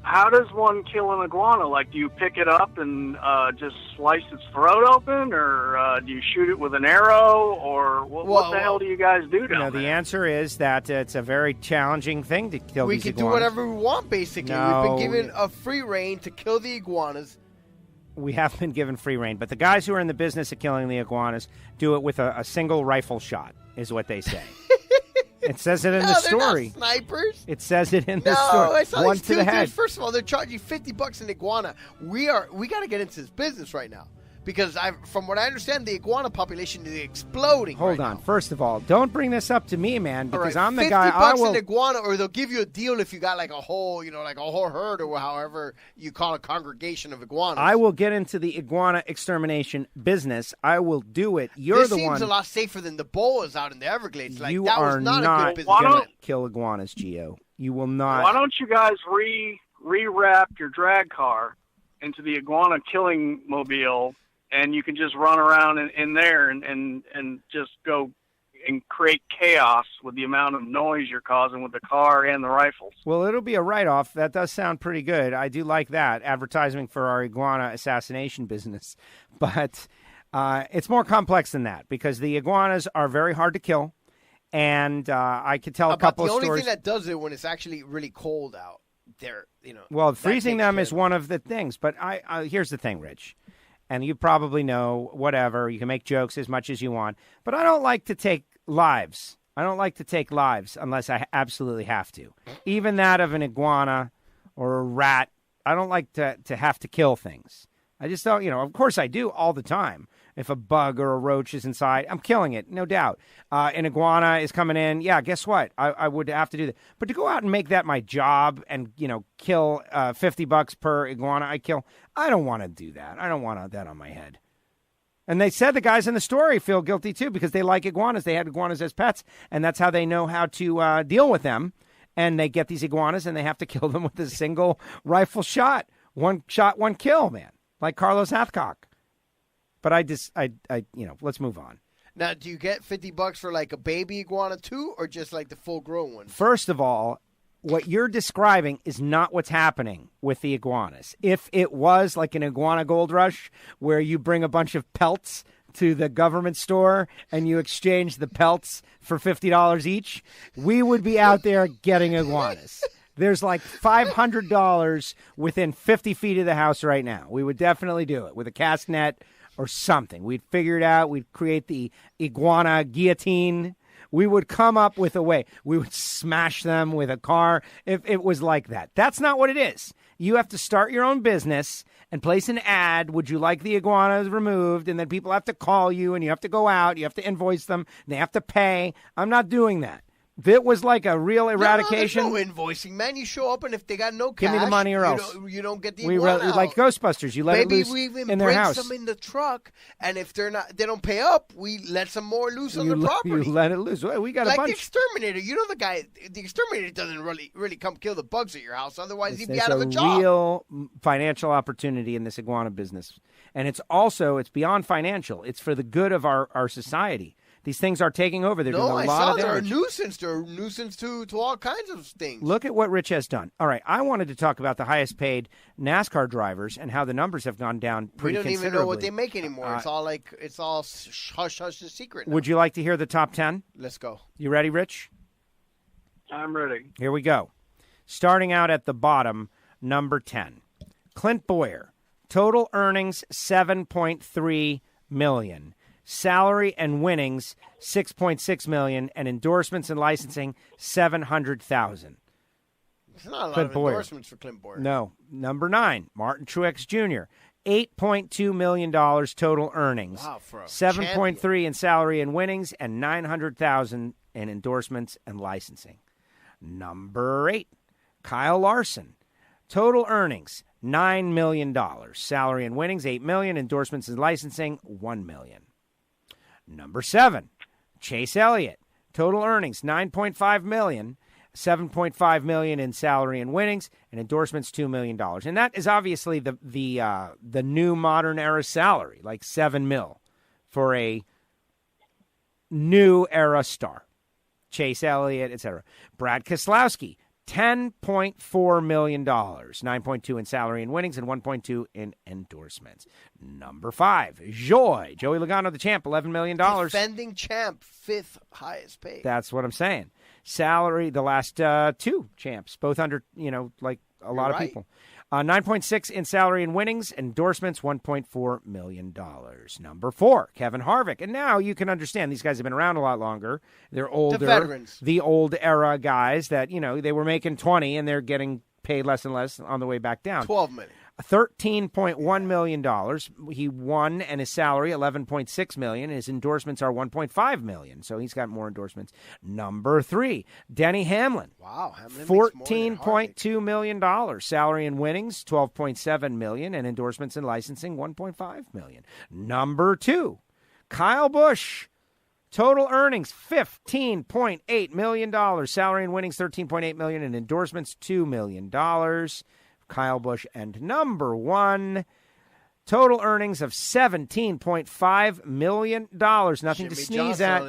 How does one kill an iguana? Like, do you pick it up and just slice its throat open, or do you shoot it with an arrow, or what the hell do you guys do down The there? answer is that it's a very challenging thing to kill We these can iguanas. do whatever we want, basically. No. We've been given a free reign to kill the iguanas. We have been given free reign, but the guys who are in the business of killing the iguanas do it with a single rifle shot, is what they say. It says it in No, the they're not story. snipers. It says it in No, the story. I saw One these to the dudes. head. First of all, they're charging $50 an iguana. We got to get into this business right now because from what I understand, the iguana population is exploding. Hold on. First of all, don't bring this up to me, man, All because right, I'm the guy. $50 an iguana, or they'll give you a deal if you got like a whole, like a whole herd, or however you call a congregation of iguanas. I will get into the iguana extermination business. I will do it. You're this the seems one. a lot safer than the boas out in the Everglades. Like You that are was not a good Why business. don't- kill iguanas, Gio. You will not. Why don't you guys rewrap your drag car into the iguana killing mobile, and you can just run around in there and just go and create chaos with the amount of noise you're causing with the car and the rifles. Well, it'll be a write-off. That does sound pretty good. I do like that, advertising for our iguana assassination business. But it's more complex than that because the iguanas are very hard to kill. And I could tell a couple the of only stories. thing that does it when it's actually really cold out. Well, that freezing takes them care is one of the things. But here's the thing, Rich. And you probably know, whatever. You can make jokes as much as you want. But I don't like to take lives. I don't like to take lives unless I absolutely have to. Even that of an iguana or a rat. I don't like to have to kill things. I just don't, of course I do all the time. If a bug or a roach is inside, I'm killing it, no doubt. An iguana is coming in. Yeah, guess what? I would have to do that. But to go out and make that my job and, kill $50 per iguana I don't want to do that. I don't want that on my head. And they said the guys in the story feel guilty, too, because they like iguanas. They had iguanas as pets, and that's how they know how to deal with them. And they get these iguanas, and they have to kill them with a single rifle shot. One shot, one kill, man, like Carlos Hathcock. But let's move on. Now, do you get $50 for like a baby iguana too, or just like the full-grown one? First of all, what you're describing is not what's happening with the iguanas. If it was like an iguana gold rush where you bring a bunch of pelts to the government store and you exchange the pelts for $50 each, we would be out there getting iguanas. There's like $500 within 50 feet of the house right now. We would definitely do it with a cast net or something. We'd figure it out. We'd create the iguana guillotine. We would come up with a way. We would smash them with a car if it was like that. That's not what it is. You have to start your own business and place an ad. Would you like the iguanas removed? And then people have to call you, and you have to go out. You have to invoice them. And they have to pay. I'm not doing that. If it was like a real eradication, no invoicing, man. You show up, and if they got no cash, give me the money or else. You don't get the iguana out. Like Ghostbusters. You let it loose we even in their bring house. some in the truck, and if they don't pay up, we let some more loose on the property. You let it loose. Well, we got a bunch. Like the exterminator. You know the exterminator doesn't really come kill the bugs at your house. Otherwise, he'd be out of a job. There's a real financial opportunity in this iguana business, and it's beyond financial. It's for the good of our society. These things are taking over. They're doing a lot of damage. They're a nuisance. They're a nuisance to all kinds of things. Look at what Rich has done. All right, I wanted to talk about the highest paid NASCAR drivers and how the numbers have gone down pretty considerably. We don't even know what they make anymore. It's all hush hush the secret now. Would you like to hear the top 10? Let's go. You ready, Rich? I'm ready. Here we go. Starting out at the bottom, number 10. Clint Boyer. Total earnings $7.3 million. Salary and winnings $6.6 million, and endorsements and licensing $700,000. It's not a lot of endorsements for Clint Boyer. No. Number 9, Martin Truex Jr. $8.2 million total earnings. Wow, for a $7.3 in salary and winnings, and $900,000 in endorsements and licensing. Number 8, Kyle Larson. Total earnings $9 million. Salary and winnings $8 million. Endorsements and licensing $1 million. Number 7, Chase Elliott. Total earnings $9.5 million, $7.5 million in salary and winnings, and endorsements $2 million. And that is obviously the new modern era salary, like $7 million for a new era star. Chase Elliott, etc. Brad Keselowski, $10.4 million, $9.2 in salary and winnings, and $1.2 in endorsements. Number 5, Joey Logano, the champ, $11 million. Defending champ, 5th highest paid. That's what I'm saying. Salary, the last 2 champs, both under, like a lot of people. 9.6 in salary and winnings, endorsements, $1.4 million. Number 4, Kevin Harvick. And now you can understand these guys have been around a lot longer. They're older. The veterans. The old era guys that, they were making 20 and they're getting paid less and less on the way back down. 12 million. $13.1 million. He won, and his salary $11.6 million. His endorsements are $1.5 million, so he's got more endorsements. Number 3, Denny Hamlin. Wow, Hamlin $14.2 million. Salary and winnings $12.7 million, and endorsements and licensing $1.5 million. Number 2, Kyle Busch. Total earnings $15.8 million. Salary and winnings $13.8 million, and endorsements $2 million. Kyle Busch. And number 1, total earnings of $17.5 million. Nothing to sneeze at.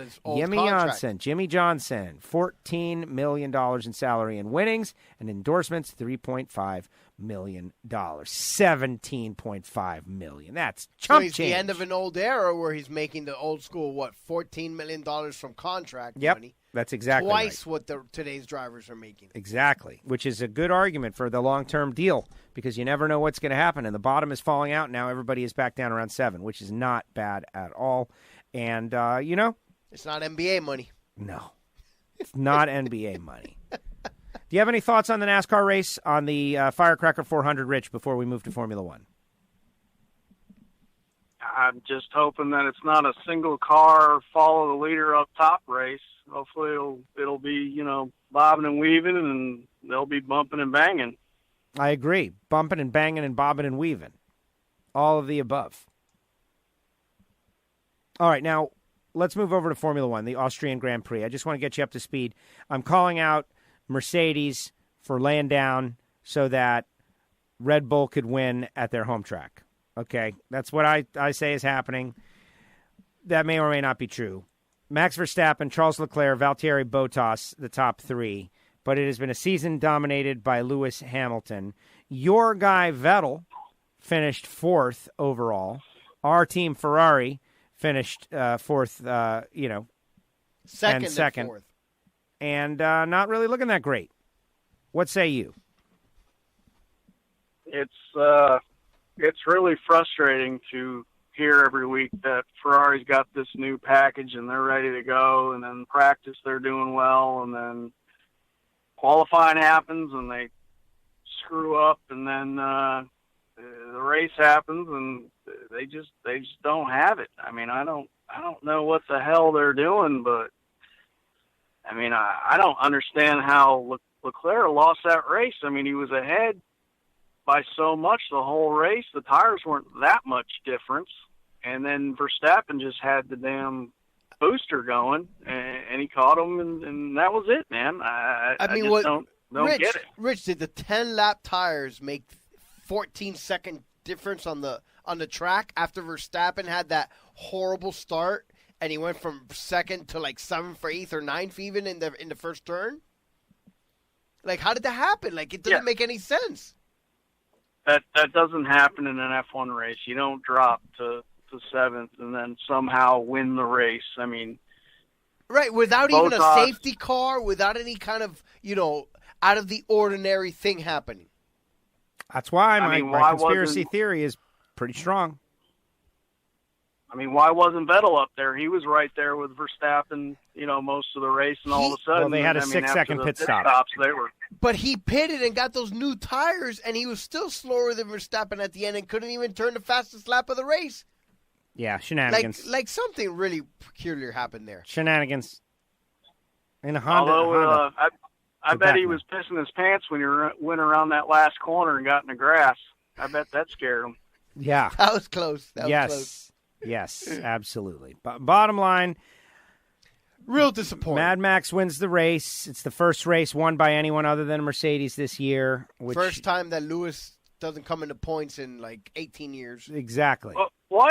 Jimmy Johnson, $14 million in salary and winnings, and endorsements $3.5 million. $17.5 million. That's chump change. So he's the end of an old era where he's making the old school, $14 million from contract money. That's exactly twice right. what today's drivers are making. Exactly, which is a good argument for the long-term deal because you never know what's going to happen. And the bottom is falling out. Now everybody is back down around 7, which is not bad at all. And, it's not NBA money. No, it's not NBA money. Do you have any thoughts on the NASCAR race on the Firecracker 400, Rich, before we move to Formula One? I'm just hoping that it's not a single car follow the leader up top race. Hopefully it'll be, bobbing and weaving, and they'll be bumping and banging. I agree. Bumping and banging and bobbing and weaving. All of the above. All right, now let's move over to Formula One, the Austrian Grand Prix. I just want to get you up to speed. I'm calling out Mercedes for laying down so that Red Bull could win at their home track. Okay, that's what I say is happening. That may or may not be true. Max Verstappen, Charles Leclerc, Valtteri Bottas, the top 3. But it has been a season dominated by Lewis Hamilton. Your guy, Vettel, finished 4th overall. Our team, Ferrari, finished 4th, second and 4th. And not really looking that great. What say you? It's really frustrating to hear every week that Ferrari's got this new package and they're ready to go, and then practice they're doing well, and then qualifying happens and they screw up, and then the race happens and they just don't have it. I mean, I don't know what the hell they're doing, but I mean, I don't understand how Leclerc lost that race. I mean, he was ahead by so much the whole race. The tires weren't that much difference. And then Verstappen just had the damn booster going, and he caught him, and that was it, man. I just don't get it. Rich, did the 10-lap tires make 14-second difference on the track after Verstappen had that horrible start, and he went from second to like 7th or 8th or 9th even in the first turn? Like, how did that happen? Like, it doesn't make any sense. That doesn't happen in an F1 race. You don't drop to 7th and then somehow win the race. I mean, right, without even a safety car, without any kind of, out of the ordinary thing happening. That's why my conspiracy theory is pretty strong. I mean, why wasn't Vettel up there? He was right there with Verstappen, most of the race, and all of a sudden, well, they had a 6-second pit stop. They were. But he pitted and got those new tires, and he was still slower than Verstappen at the end and couldn't even turn the fastest lap of the race. Yeah, shenanigans. Like something really peculiar happened there. Shenanigans. In a Honda. Although, I bet he was pissing his pants when he went around that last corner and got in the grass. I bet that scared him. Yeah. That was close. Yes, absolutely. Bottom line, real disappointing. Mad Max wins the race. It's the first race won by anyone other than Mercedes this year. First time that Lewis doesn't come into points in like 18 years. Exactly. Well,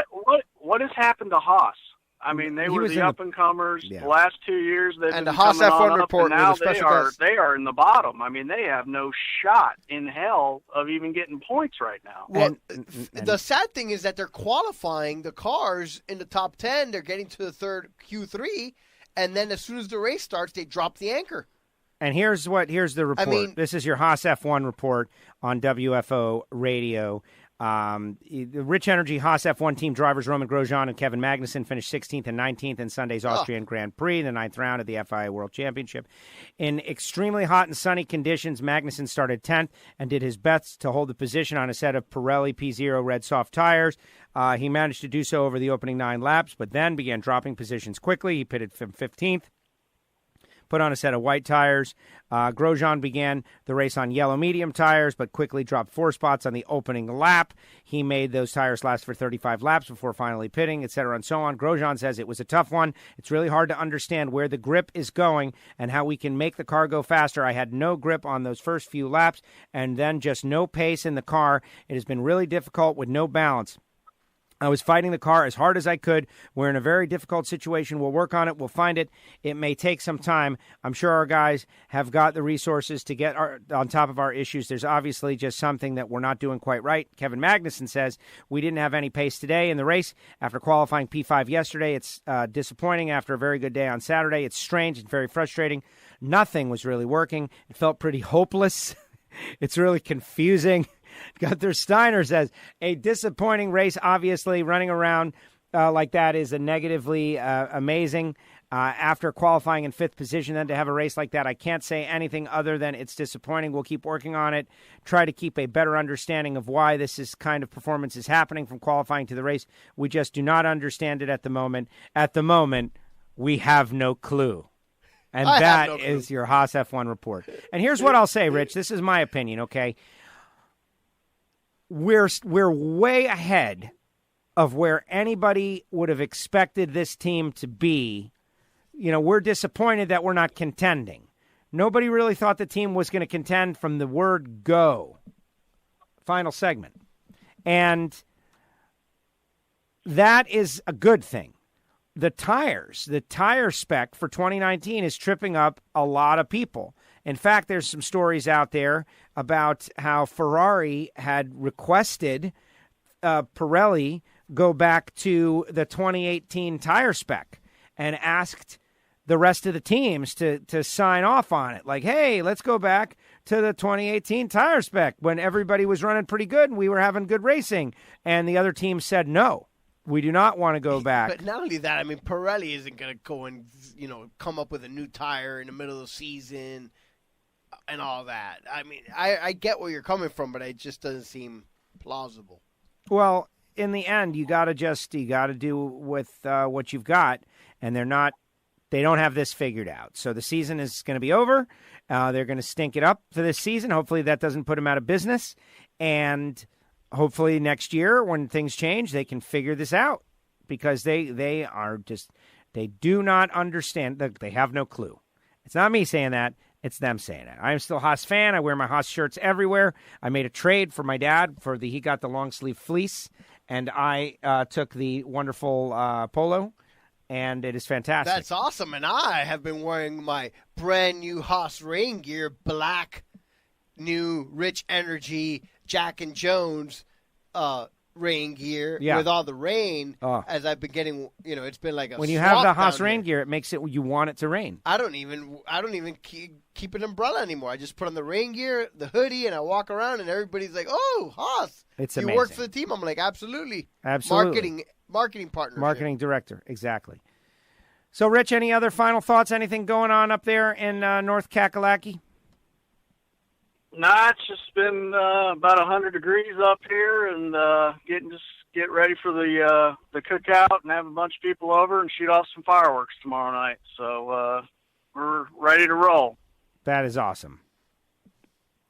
what has happened to Haas? I mean, they were the up-and-comers the last 2 years. And the Haas F1 report, now they are in the bottom. I mean, they have no shot in hell of even getting points right now. Well, the sad thing is that they're qualifying the cars in the top 10. They're getting to the third Q3, and then as soon as the race starts, they drop the anchor. And here's the report. I mean, this is your Haas F1 report on WFO Radio. The Rich Energy Haas F1 team drivers Roman Grosjean and Kevin Magnussen finished 16th and 19th in Sunday's Austrian Grand Prix, the 9th round of the FIA World Championship. In extremely hot and sunny conditions, Magnussen started 10th and did his best to hold the position on a set of Pirelli P0 red soft tires. He managed to do so over the opening 9 laps, but then began dropping positions quickly. He pitted from 15th. Put on a set of white tires. Grosjean began the race on yellow medium tires, but quickly dropped 4 spots on the opening lap. He made those tires last for 35 laps before finally pitting, et cetera, and so on. Grosjean says it was a tough one. It's really hard to understand where the grip is going and how we can make the car go faster. I had no grip on those first few laps and then just no pace in the car. It has been really difficult with no balance. I was fighting the car as hard as I could. We're in a very difficult situation. We'll work on it. We'll find it. It may take some time. I'm sure our guys have got the resources to get on top of our issues. There's obviously just something that we're not doing quite right. Kevin Magnussen says, we didn't have any pace today in the race. After qualifying P5 yesterday, it's disappointing after a very good day on Saturday. It's strange and very frustrating. Nothing was really working. It felt pretty hopeless. It's really confusing. Gunther Steiner says, a disappointing race, obviously. Running around like that is a negatively amazing. After qualifying in 5th position, then to have a race like that, I can't say anything other than it's disappointing. We'll keep working on it, try to keep a better understanding of why this kind of performance is happening from qualifying to the race. We just do not understand it at the moment. At the moment, we have no clue. And that is your Haas F1 report. And here's what I'll say, Rich. This is my opinion, okay? We're way ahead of where anybody would have expected this team to be. We're disappointed that we're not contending. Nobody really thought the team was going to contend from the word go. Final segment. And that is a good thing. The tire spec for 2019 is tripping up a lot of people. In fact, there's some stories out there about how Ferrari had requested Pirelli go back to the 2018 tire spec and asked the rest of the teams to sign off on it. Like, hey, let's go back to the 2018 tire spec when everybody was running pretty good and we were having good racing. And the other team said, no, we do not want to go back. But not only that, I mean, Pirelli isn't going to go and, come up with a new tire in the middle of the season and all that. I mean, I get where you're coming from, but it just doesn't seem plausible. Well, in the end, you got to do with what you've got, and they're not They don't have this figured out. So the season is going to be over. They're going to stink it up for this season. Hopefully that doesn't put them out of business. And hopefully next year when things change, they can figure this out because they do not understand. They have no clue. It's not me saying that. It's them saying it. I am still a Haas fan. I wear my Haas shirts everywhere. I made a trade for my dad he got the long sleeve fleece, and I took the wonderful polo. And it is fantastic. That's awesome. And I have been wearing my brand new Haas rain gear, black, new, Rich Energy, Jack and Jones rain gear with all the rain as I've been getting, it's been like a when you have the Haas rain gear, it makes it you want it to rain. I don't even keep an umbrella anymore. I just put on the rain gear, the hoodie, and I walk around and everybody's like, "Oh, Haas. It's amazing. You work for the team." I'm like, "Absolutely." Marketing partner. Marketing director, exactly. So, Rich, any other final thoughts? Anything going on up there in North Kakalaki? Nah, it's just been about 100 degrees up here, and get ready for the cookout and have a bunch of people over and shoot off some fireworks tomorrow night. So we're ready to roll. That is awesome.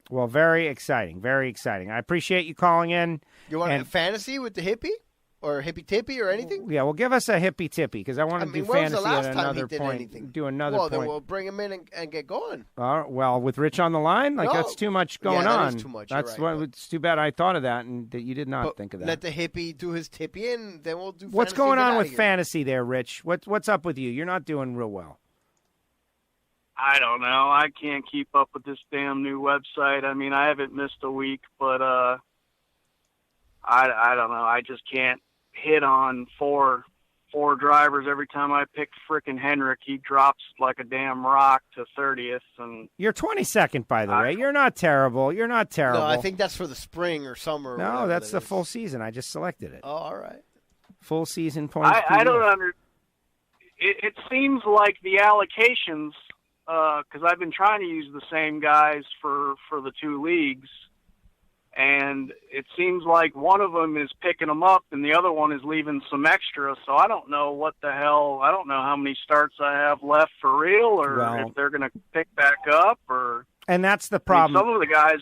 Well, very exciting, very exciting. I appreciate you calling in. You want a fantasy with the hippie? Or hippy-tippy or anything? Yeah, well, give us a hippy-tippy because I want to do fantasy at another point. Anything? Do another point. Well, then we'll bring him in and get going. Well, with Rich on the line? That's too much going on. That is too much. It's too bad I thought of that and that you did not think of that. Let the hippie do his tippy and then we'll do What's going on with fantasy there, Rich? What's up with you? You're not doing real well. I don't know. I can't keep up with this damn new website. I mean, I haven't missed a week, but I don't know. I just can't hit on four drivers every time I pick frickin' Henrik. He drops like a damn rock to 30th. And you're 22nd, by the way. You're not terrible. You're not terrible. No, I think that's for the spring or summer. Or no, that's the full season. I just selected it. Oh, all right. Full season points. I don't understand. It seems like the allocations, because I've been trying to use the same guys for the two leagues, and it seems like one of them is picking them up and the other one is leaving some extra. So I don't know what the hell. I don't know how many starts I have left for real, or if they're going to pick back up. And that's the problem. Some of the guys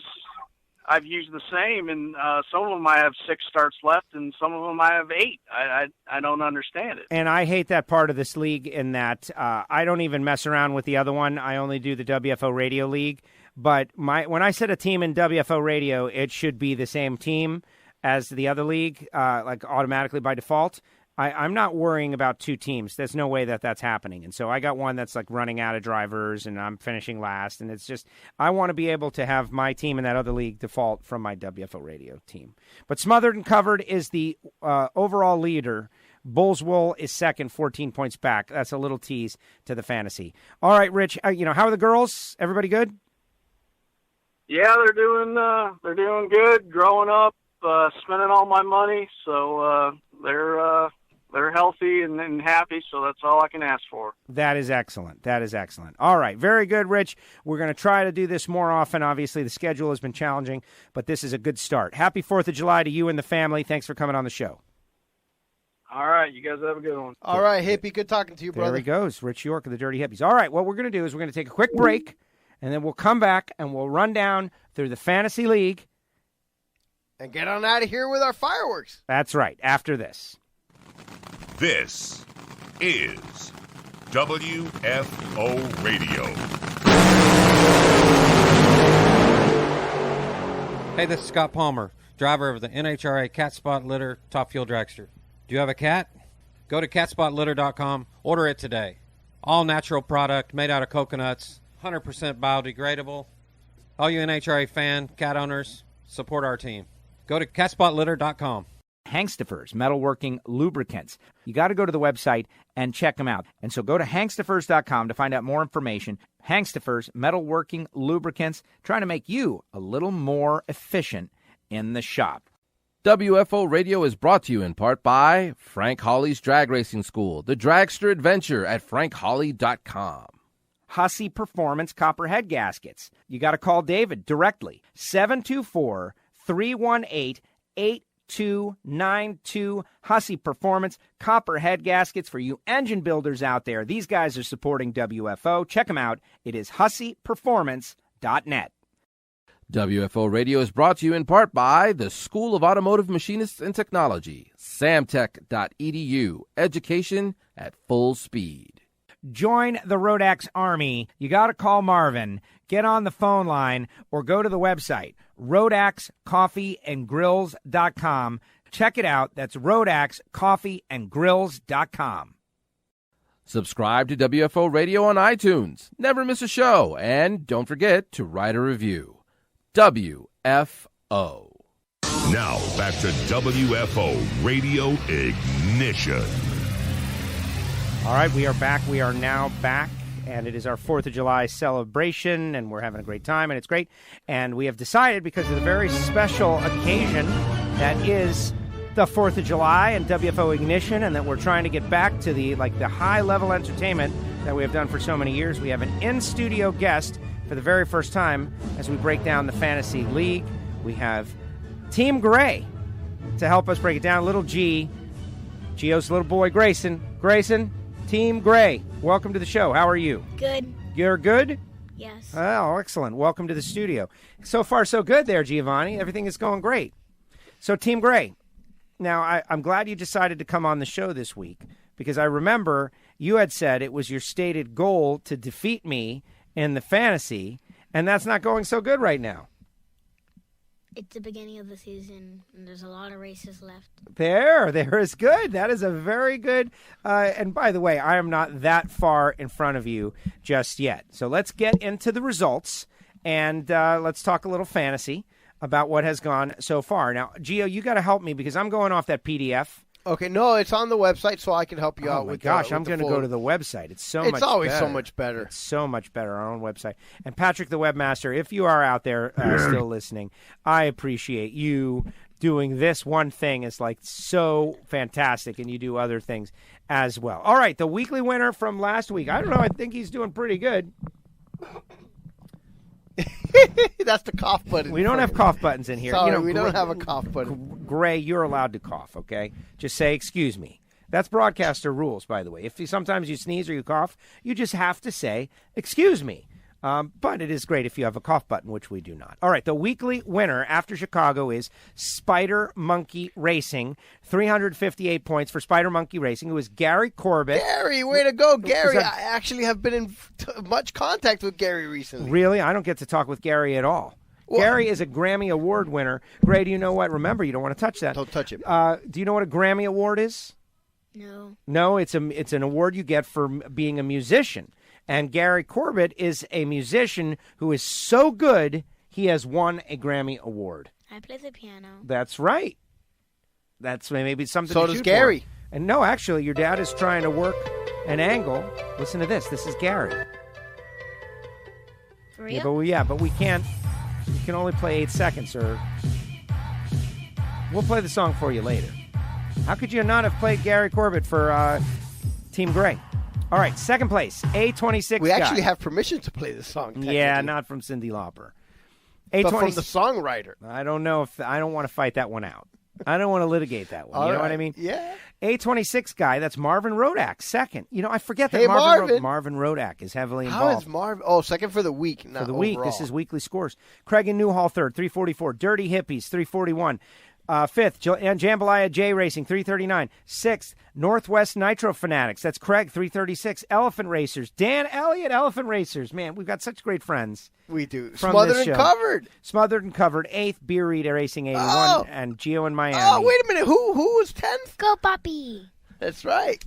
I've used the same, and some of them I have 6 starts left, and some of them I have 8. I don't understand it. And I hate that part of this league in that I don't even mess around with the other one. I only do the WFO Radio League. But when I set a team in WFO Radio, it should be the same team as the other league, like automatically by default. I'm not worrying about 2 teams. There's no way that that's happening. And so I got one that's like running out of drivers and I'm finishing last. And it's just, I want to be able to have my team in that other league default from my WFO Radio team. But Smothered and Covered is the overall leader. Bullswool is second, 14 points back. That's a little tease to the fantasy. All right, Rich, how are the girls? Everybody good? Yeah, they're doing good, growing up, spending all my money, so they're healthy and happy, so that's all I can ask for. That is excellent. That is excellent. All right, very good, Rich. We're going to try to do this more often. Obviously, the schedule has been challenging, but this is a good start. Happy 4th of July to you and the family. Thanks for coming on the show. All right, you guys have a good one. All right, Hippie, good talking to you, brother. There he goes, Rich York of the Dirty Hippies. All right, what we're going to do is we're going to take a quick break, and then we'll come back and we'll run down through the Fantasy League. And get on out of here with our fireworks. That's right, after this. This is WFO Radio. Hey, this is Scott Palmer, driver of the NHRA Cat Spot Litter Top Fuel Dragster. Do you have a cat? Go to catspotlitter.com. Order it today. All natural product made out of coconuts, 100% biodegradable. All you NHRA fan, cat owners, support our team. Go to catspotlitter.com. Hankstafers Metalworking Lubricants. You got to go to the website and check them out. And so go to hankstafers.com to find out more information. Hankstafers Metalworking Lubricants, trying to make you a little more efficient in the shop. WFO Radio is brought to you in part by Frank Hawley's Drag Racing School, the Dragster Adventure at frankhawley.com. Hussey Performance Copperhead Gaskets. You got to call David directly, 724-318-8255. 8292. Hussey Performance, copper head gaskets for you engine builders out there. These guys are supporting WFO. Check them out. It is husseyperformance.net. WFO Radio is brought to you in part by the School of Automotive Machinists and Technology, samtech.edu, education at full speed. Join the Rodax Army. You got to call Marvin, get on the phone line, or go to the website, rodaxcoffeeandgrills.com. Check it out. That's rodaxcoffeeandgrills.com. Subscribe to WFO Radio on iTunes. Never miss a show. And don't forget to write a review. WFO. Now, back to WFO Radio Ignition. All right, we are back. We are now back, and it is our 4th of July celebration, and we're having a great time, and it's great. And we have decided, because of the very special occasion that is the 4th of July and WFO Ignition, and that we're trying to get back to the high-level entertainment that we have done for so many years, we have an in-studio guest for the very first time as we break down the Fantasy League. We have Team Gray to help us break it down. Little G, Gio's little boy, Grayson. Grayson, Team Gray, welcome to the show. How are you? Good. You're good? Yes. Oh, excellent. Welcome to the studio. So far, so good there, Giovanni. Everything is going great. So, Team Gray, now I'm glad you decided to come on the show this week, because I remember you had said it was your stated goal to defeat me in the fantasy, and that's not going so good right now. It's the beginning of the season, and there's a lot of races left. There is good. That is a very good. And by the way, I am not that far in front of you just yet. So let's get into the results, and let's talk a little fantasy about what has gone so far. Now, Gio, you got to help me because I'm going off that PDF. Okay, no, it's on the website, so I can help you out. Oh, my with gosh, with I'm going to go to the website. It's much better. It's always so much better. It's so much better, our own website. And Patrick, the webmaster, if you are out there still listening, I appreciate you doing this one thing. It's so fantastic, and you do other things as well. All right, the weekly winner from last week. I don't know. I think he's doing pretty good. That's the cough button. We don't have cough buttons in here. Sorry, we don't have a cough button. Gray, you're allowed to cough, okay? Just say, excuse me. That's broadcaster rules, by the way. If sometimes you sneeze or you cough, you just have to say, excuse me. But it is great if you have a cough button, which we do not. All right, the weekly winner after Chicago is Spider Monkey Racing. 358 points for Spider Monkey Racing. It was Gary Corbett. Gary, way to go, Gary. I actually have been in much contact with Gary recently. Really? I don't get to talk with Gary at all. Well, Gary is a Grammy Award winner. Gray, do you know what? Remember, you don't want to touch that. Don't touch it. Do you know what a Grammy Award is? No. No, it's an award you get for being a musician. And Gary Corbett is a musician who is so good, he has won a Grammy Award. I play the piano. That's right. That's maybe something so to does shoot Gary. For. And no, actually, your dad is trying to work an angle. Listen to this. This is Gary. For real? But we can't. You can only play 8 seconds, or we'll play the song for you later. How could you not have played Gary Corbett for Team Gray? All right, second place, A26 We guy. actually have permission to play this song. Yeah, not from Cyndi Lauper. But from the songwriter. I don't know if I don't want to fight that one out. I don't want to litigate that one. All you know right. what I mean? Yeah. A26 guy, that's Marvin Rodak, second. I forget that Hey, Marvin Rodak is heavily How involved. is Marvin? Oh, second for the week, not For the week, overall. this is weekly scores. Craig and Newhall third, 344. Dirty Hippies, 341. Fifth, Jambalaya J Racing, 339. Sixth, Northwest Nitro Fanatics. That's Craig, 336. Elephant Racers. Dan Elliott, Elephant Racers. Man, we've got such great friends. We do. From Smothered this and show. Covered. Smothered and Covered. Eighth, Beer Reader Racing 81. And Gio in Miami. Oh, wait a minute. Who was 10th? Go, Poppy. That's right.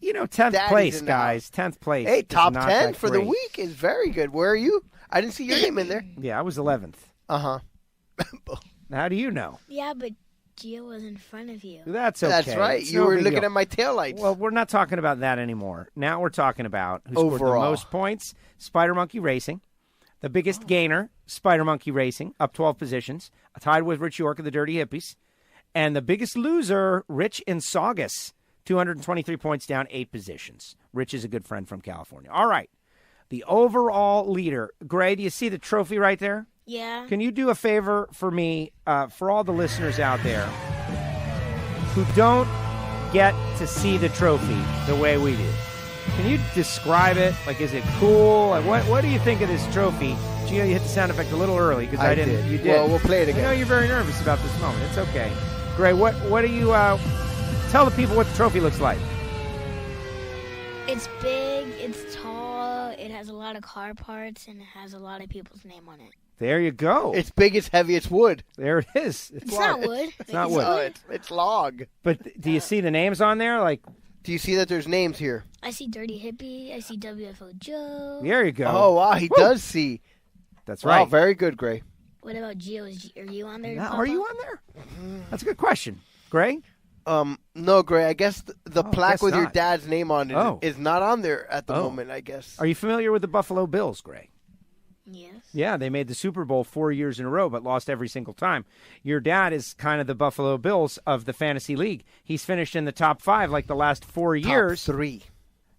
10th place, guys. 10th place. Hey, top not 10 that for the great. week is very good. Where are you? I didn't see your name in there. Yeah, I was 11th. Uh-huh. How do you know? Yeah, but Gio was in front of you. That's okay. That's right. It's You no were big looking deal. at my taillights. Well, we're not talking about that anymore. Now we're talking about who scored the Overall. most points, Spider Monkey Racing. The biggest gainer, Spider Monkey Racing, up 12 positions, tied with Rich York of the Dirty Hippies. And the biggest loser, Rich in Saugus, 223 points down, 8 positions. Rich is a good friend from California. All right. The overall leader. Gray, do you see the trophy right there? Yeah. Can you do a favor for me, for all the listeners out there who don't get to see the trophy the way we do? Can you describe it? Like, is it cool? Like, what do you think of this trophy? Gio, you hit the sound effect a little early because I didn't. Did. You did. Well, we'll play it again. I know you're very nervous about this moment. It's okay. Gray, what do you tell the people what the trophy looks like? It's big, it's tall, it has a lot of car parts, and it has a lot of people's name on it. There you go. It's big, it's heavy, it's wood. There it is. It's not wood. It's not wood. It's log. But do you see the names on there? Like, do you see that there's names here? I see Dirty Hippie, I see WFO Joe. There you go. Oh, wow, he does see. That's right. Wow, very good, Gray. What about Gio? Are you on there? Are you on there? That's a good question. Gray? No, Gray. I guess the plaque with your not. dad's name on it is not on there at the Oh. moment, I guess. Are you familiar with the Buffalo Bills, Gray? Yes. Yeah, they made the Super Bowl 4 years in a row, but lost every single time. Your dad is kind of the Buffalo Bills of the Fantasy League. He's finished in the top 5 like the last 4 years. Top 3.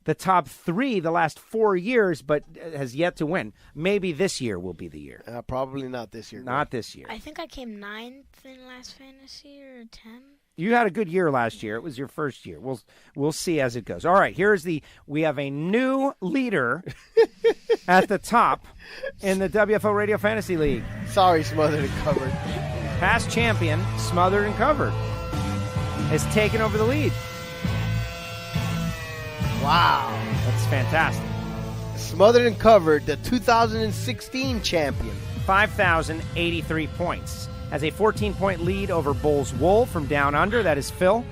The top 3 the last 4 years, but has yet to win. Maybe this year will be the year. Probably not this year. Not this year. I think I came 9th in last fantasy or 10. You had a good year last year. It was your first year. We'll see as it goes. All right, we have a new leader at the top in the WFO Radio Fantasy League. Sorry, Smothered and Covered. Past champion, Smothered and Covered, has taken over the lead. Wow. That's fantastic. Smothered and Covered, the 2016 champion. 5,083 points. Has a 14-point lead over Bulls Wool from Down Under. That is Phil.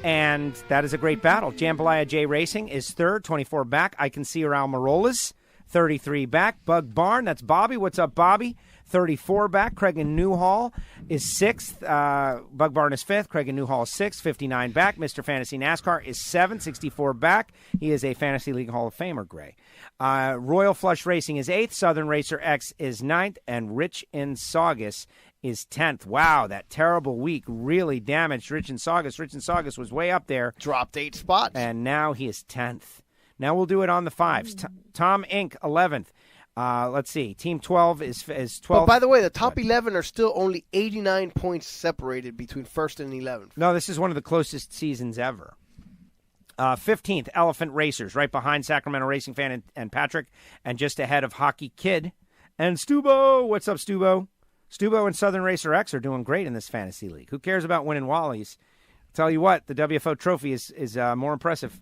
And that is a great battle. Jambalaya J Racing is third, 24 back. I Can See Around Marolas, 33 back. Bug Barn, that's Bobby. What's up, Bobby? 34 back. Craig and Newhall is sixth. Bug Barn is fifth. Craig and Newhall is sixth, 59 back. Mr. Fantasy NASCAR is seventh, 64 back. He is a Fantasy League Hall of Famer, Gray. Royal Flush Racing is eighth. Southern Racer X is ninth. And Rich in Saugus is 10th. Wow, that terrible week really damaged Rich in Saugus. Rich in Saugus was way up there. Dropped 8 spots. And now he is 10th. Now we'll do it on the fives. Tom Inc., 11th. Let's see. Team 12 is 12th. But by the way, the top 11 are still only 89 points separated between first and 11th. No, this is one of the closest seasons ever. 15th, Elephant Racers, right behind Sacramento Racing Fan and Patrick, and just ahead of Hockey Kid and Stubo. What's up, Stubo? Stubo and Southern Racer X are doing great in this fantasy league. Who cares about winning Wallies? Tell you what, the WFO trophy is more impressive.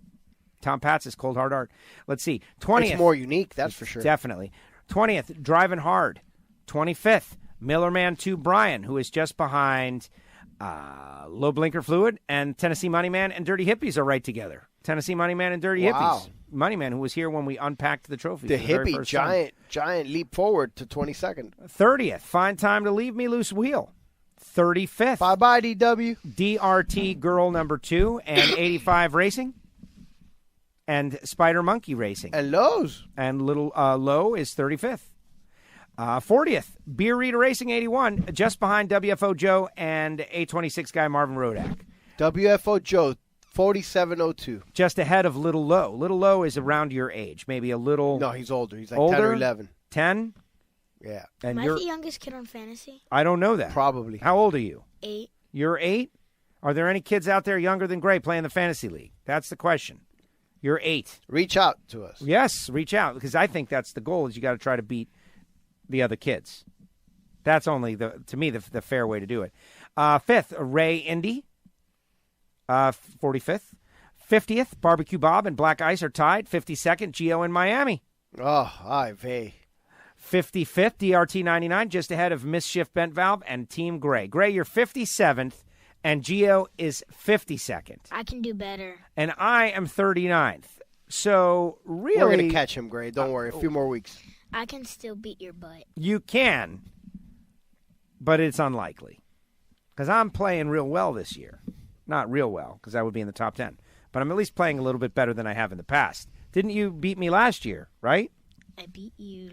Tom Pat's Cold Hard Art. Let's see. 20th. It's more unique, that's for sure. Definitely. 20th, Driving Hard. 25th, Millerman 2 Brian, who is just behind Low Blinker Fluid, and Tennessee Moneyman and Dirty Hippies are right together. Tennessee Moneyman and Dirty Hippies. Moneyman, who was here when we unpacked the trophy. The for the very hippie, first time. giant leap forward to 22nd. 30th, Find Time to Leave Me Loose Wheel. 35th. Bye-bye, DW. DRT Girl number 2 and 85 Racing. And Spider Monkey Racing. And Lowe's. And Little Low is 35th. 40th, Beer Reader Racing 81, just behind WFO Joe and A26 guy Marvin Rodak. WFO Joe, 4702. Just ahead of Little Low. Little Low is around your age, maybe a little. No, he's older. He's like older? 10 or 11. 10? Yeah. And Am I you're, the youngest kid on fantasy? I don't know that. Probably. How old are you? 8. You're 8? Are there any kids out there younger than Gray playing the fantasy league? That's the question. You're 8. Reach out to us. Yes, reach out, because I think that's the goal, is you got to try to beat the other kids. That's only, to me, the fair way to do it. 5th, Ray Indy, 45th. 50th, Barbecue Bob and Black Ice are tied. 52nd, Gio in Miami. Oh, ay vey. 55th, DRT 99, just ahead of Mischief Bent Valve and Team Gray. Gray, you're 57th, and Gio is 52nd. I can do better. And I am 39th. So, really... We're going to catch him, Gray. Don't worry. A few more weeks. I can still beat your butt. You can, but it's unlikely. Because I'm playing real well this year. Not real well, because I would be in the top 10. But I'm at least playing a little bit better than I have in the past. Didn't you beat me last year, right? I beat you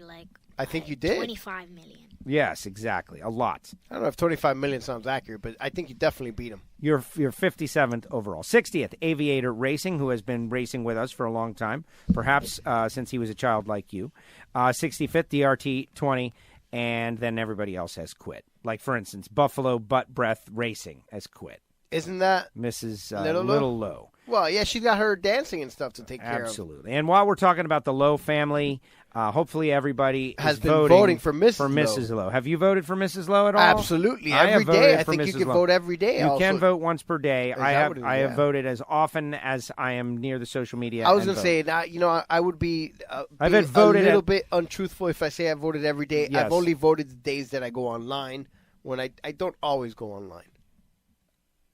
I think you did. 25 million. Yes, exactly. A lot. I don't know if 25 million sounds accurate, but I think you definitely beat him. You're 57th overall. 60th, Aviator Racing, who has been racing with us for a long time, perhaps since he was a child like you. 65th, DRT 20. and then everybody else has quit. Like, for instance, Buffalo Butt Breath Racing has quit. Isn't that Mrs. Little Lowe? Well, yeah, she's got her dancing and stuff to take care of. Absolutely. And while we're talking about the Lowe family, hopefully everybody has is been voting for Mrs. Lowe. Have you voted for Mrs. Lowe at all? Absolutely. Every day. I think you can vote every day. You also. can vote once per day. I have Yeah. voted as often as I am near the social media. I was going to say, I would be, I've been voted a little bit untruthful if I say I voted every day. Yes. I've only voted the days that I go online when I don't always go online.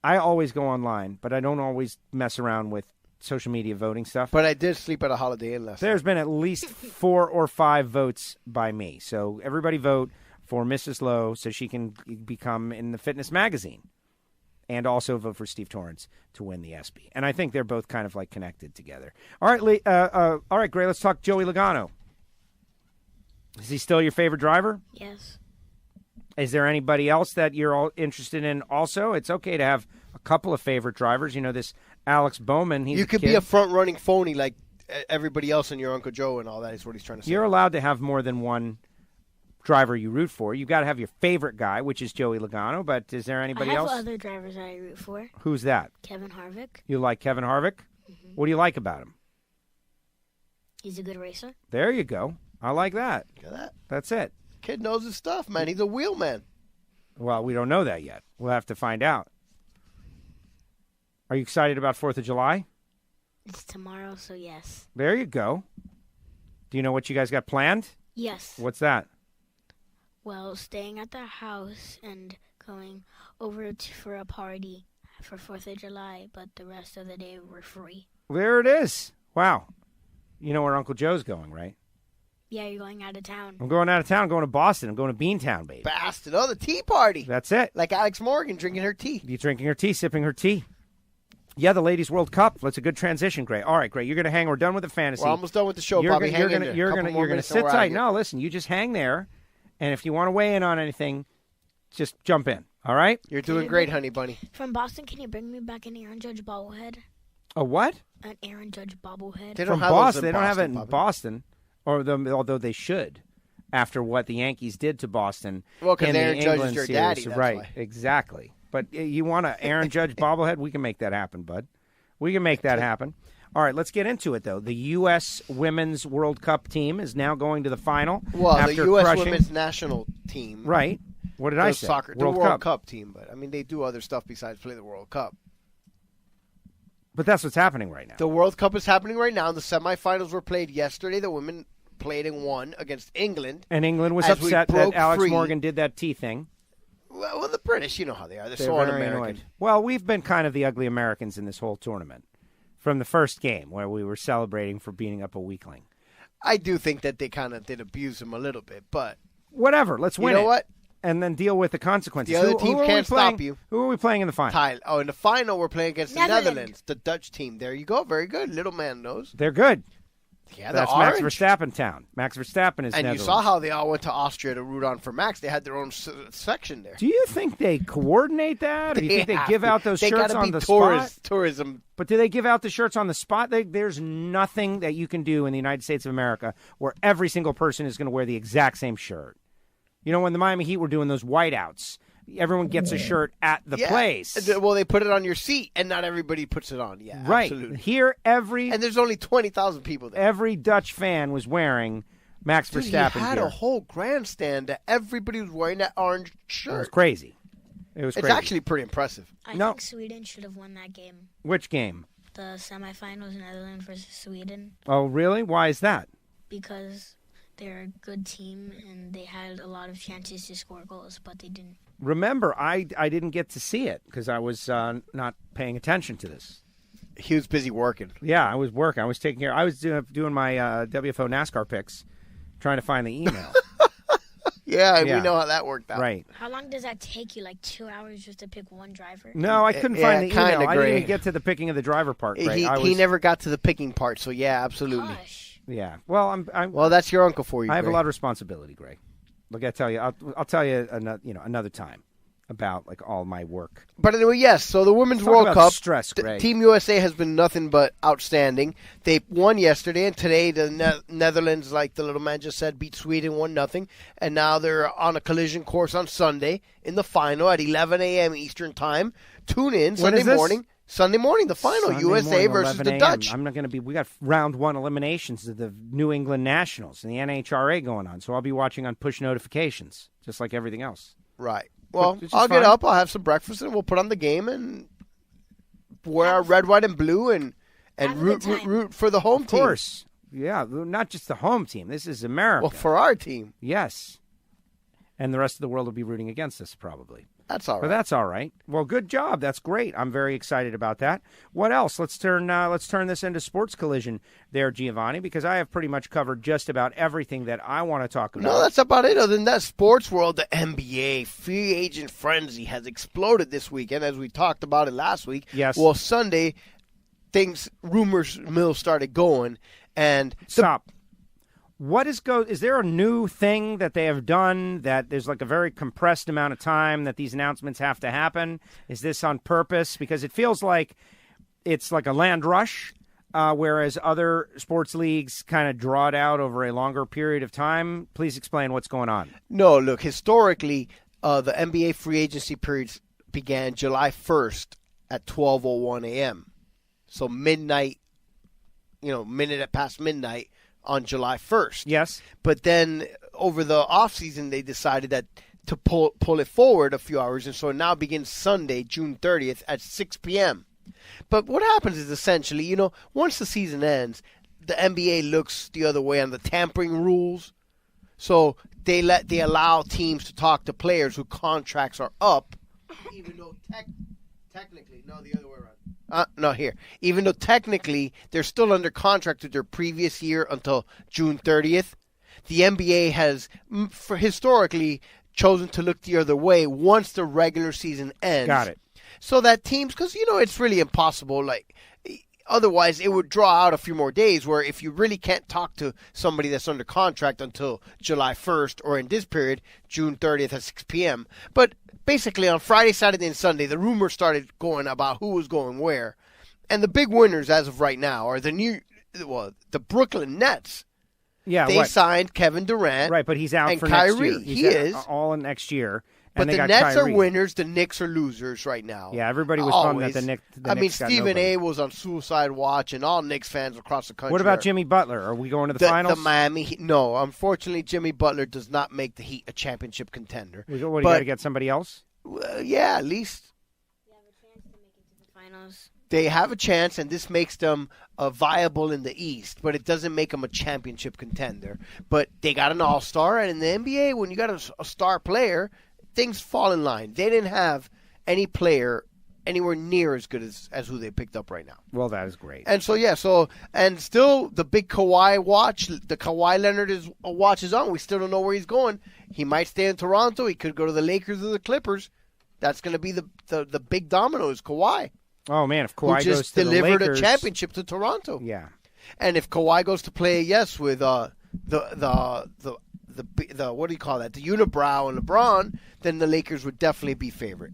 I always go online, but I don't always mess around with social media voting stuff. But I did sleep at a Holiday Inn last night. There's been at least 4 or 5 votes by me. So everybody vote for Mrs. Lowe so she can become in the fitness magazine. And also vote for Steve Torrance to win the ESPY. And I think they're both kind of like connected together. All right, Gray, let's talk Joey Logano. Is he still your favorite driver? Yes. Is there anybody else that you're all interested in also? It's okay to have a couple of favorite drivers. You know, this Alex Bowman. You could be a front-running phony like everybody else and your Uncle Joe and all that is what he's trying to say. You're allowed to have more than one driver you root for. You've got to have your favorite guy, which is Joey Logano, but is there anybody else? I have other drivers that I root for. Who's that? Kevin Harvick. You like Kevin Harvick? Mm-hmm. What do you like about him? He's a good racer. There you go. I like that. Look at that. That's it. Kid knows his stuff, man. He's a wheelman. Well, we don't know that yet. We'll have to find out. Are you excited about 4th of July? It's tomorrow, so yes. There you go. Do you know what you guys got planned? Yes. What's that? Well, staying at the house and going over for a party for 4th of July, but the rest of the day we're free. There it is. Wow. You know where Uncle Joe's going, right? Yeah, you're going out of town. I'm going out of town. I'm going to Boston. I'm going to Beantown, baby. Boston. Oh, the tea party. That's it. Like Alex Morgan drinking her tea. You drinking her tea, sipping her tea. Yeah, the Ladies World Cup. That's a good transition, Gray. All right, Gray, you're going to hang. We're done with the fantasy. We're almost done with the show, Bobby. You're going to sit tight. No, listen, you just hang there, and if you want to weigh in on anything, just jump in. All right? You're doing great, honey bunny. From Boston, can you bring me back an Aaron Judge bobblehead? A what? An Aaron Judge bobblehead. From Boston. They don't have it in Boston. Although they should, after what the Yankees did to Boston. Well, because Aaron Judge is your daddy, that's right? why. Exactly. But you want an Aaron Judge bobblehead? We can make that happen, bud. We can make that happen. All right, let's get into it, though. The U.S. Women's World Cup team is now going to the final. Well, after the U.S. crushing... Women's National Team. Right. What did I say? Soccer. The World Cup team, but I mean, they do other stuff besides play the World Cup. But that's what's happening right now. The World Cup is happening right now. The semifinals were played yesterday. The women played and won against England. And England was upset that Alex Morgan did that tea thing. Well, the British, you know how they are. They're so so un-American. Annoyed. Well, we've been kind of the ugly Americans in this whole tournament from the first game where we were celebrating for beating up a weakling. I do think that they kind of did abuse him a little bit, but... Whatever. Let's win it. You know what? And then deal with the consequences. The other team can't stop you. Who are we playing in the final? In the final, we're playing against the Netherlands, the Dutch team. There you go. Very good. Little man knows. They're good. Yeah, that's orange. Max Verstappen town. Max Verstappen is And Netherlands. You saw how they all went to Austria to root on for Max. They had their own section there. Do you think they coordinate that? Or do you think they give out those shirts on the spot? Tourism. But do they give out the shirts on the spot? There's nothing that you can do in the United States of America where every single person is going to wear the exact same shirt. You know, when the Miami Heat were doing those whiteouts, everyone gets a shirt at the place. Well, they put it on your seat, and not everybody puts it on. Yeah, right. Absolutely. Here, and there's only 20,000 people there. Every Dutch fan was wearing Max Verstappen He had gear. a whole grandstand that everybody was wearing that orange shirt. It was crazy. It's crazy. Actually pretty impressive. I think Sweden should have won that game. Which game? The semifinals, Netherlands versus Sweden. Oh, really? Why is that? Because they're a good team, and they had a lot of chances to score goals, but they didn't. Remember, I didn't get to see it because I was not paying attention to this. He was busy working. Yeah, I was working. I was taking care. I was doing my WFO NASCAR picks, trying to find the email. Yeah, we know how that worked out. Right. How long does that take you? Like 2 hours just to pick one driver? No, I couldn't find the email. I didn't even get to the picking of the driver part. Right? He never got to the picking part, so yeah, absolutely. Gosh. Yeah. Well, Well, that's your uncle for you. I have Greg. a lot of responsibility, Greg. Look, I tell you, I'll tell you another time. about like all my work. But anyway, yes. So the Women's Talk World about Cup, stress, Greg. Team USA has been nothing but outstanding. They won yesterday, and today the Netherlands, like the little man just said, beat Sweden 1-0, and now they're on a collision course on Sunday in the final at 11 a.m. Eastern Time. Tune in Sunday morning. Sunday morning, the final, Sunday USA morning, versus the 11 a.m. Dutch. I'm not going to be. We got round 1 eliminations of the New England Nationals and the NHRA going on, so I'll be watching on push notifications, just like everything else. Right. Well, Which is I'll fine. get up, I'll have some breakfast, and we'll put on the game and wear our red, white, and blue and root for the home team. Of course. Yeah, not just the home team. This is America. Well, for our team. Yes. And the rest of the world will be rooting against us, probably. That's all right. But that's all right. Well, good job. That's great. I'm very excited about that. What else? Let's turn this into Sports Collision there, Giovanni, because I have pretty much covered just about everything that I want to talk about. No, that's about it. Other than that, sports world, the NBA free agent frenzy has exploded this weekend, as we talked about it last week. Yes. Well, Sunday, rumors mill started going, and Stop. Is there a new thing that they have done that there's like a very compressed amount of time that these announcements have to happen? Is this on purpose? Because it feels like it's like a land rush, whereas other sports leagues kind of draw it out over a longer period of time. Please explain what's going on. No, look, historically, the NBA free agency periods began July 1st at 12:01 a.m. So midnight, minute past midnight on July 1st. Yes. But then over the offseason, they decided that to pull it forward a few hours, and so it now begins Sunday, June 30th at 6 p.m. But what happens is essentially, once the season ends, the NBA looks the other way on the tampering rules. So they allow teams to talk to players whose contracts are up, even though technically, no, the other way around. Not here. Even though technically they're still under contract with their previous year until June 30th, the NBA has historically chosen to look the other way once the regular season ends. Got it. So that teams, because, it's really impossible. Like, otherwise, it would draw out a few more days where if you really can't talk to somebody that's under contract until July 1st or in this period, June 30th at 6 p.m. But basically, on Friday, Saturday, and Sunday, the rumors started going about who was going where. And the big winners as of right now are the Brooklyn Nets. Yeah, they signed Kevin Durant. Right, but he's out and for Kyrie. next year. He is. All in next year. But and the they got Nets Kyrie. are winners. The Knicks are losers right now. Yeah, everybody was bummed that the Knicks got Stephen nobody. A. was on suicide watch, and all Knicks fans across the country. What about Jimmy Butler? Are we going to the finals? The Miami Heat. No, unfortunately, Jimmy Butler does not make the Heat a championship contender. What, you got to get somebody else? Yeah, at least. Finals. They have a chance, and this makes them viable in the East, but it doesn't make them a championship contender. But they got an all-star, and in the NBA, when you got a star player, things fall in line. They didn't have any player anywhere near as good as who they picked up right now. Well, that is great. And so, and still the big Kawhi watch, the Kawhi Leonard watch is on. We still don't know where he's going. He might stay in Toronto. He could go to the Lakers or the Clippers. That's going to be the big domino is Kawhi. Oh, man, if Kawhi who goes just to the delivered Lakers, a championship to Toronto. Yeah. And if Kawhi goes to play, with the what do you call that? The unibrow and LeBron, then the Lakers would definitely be favorite.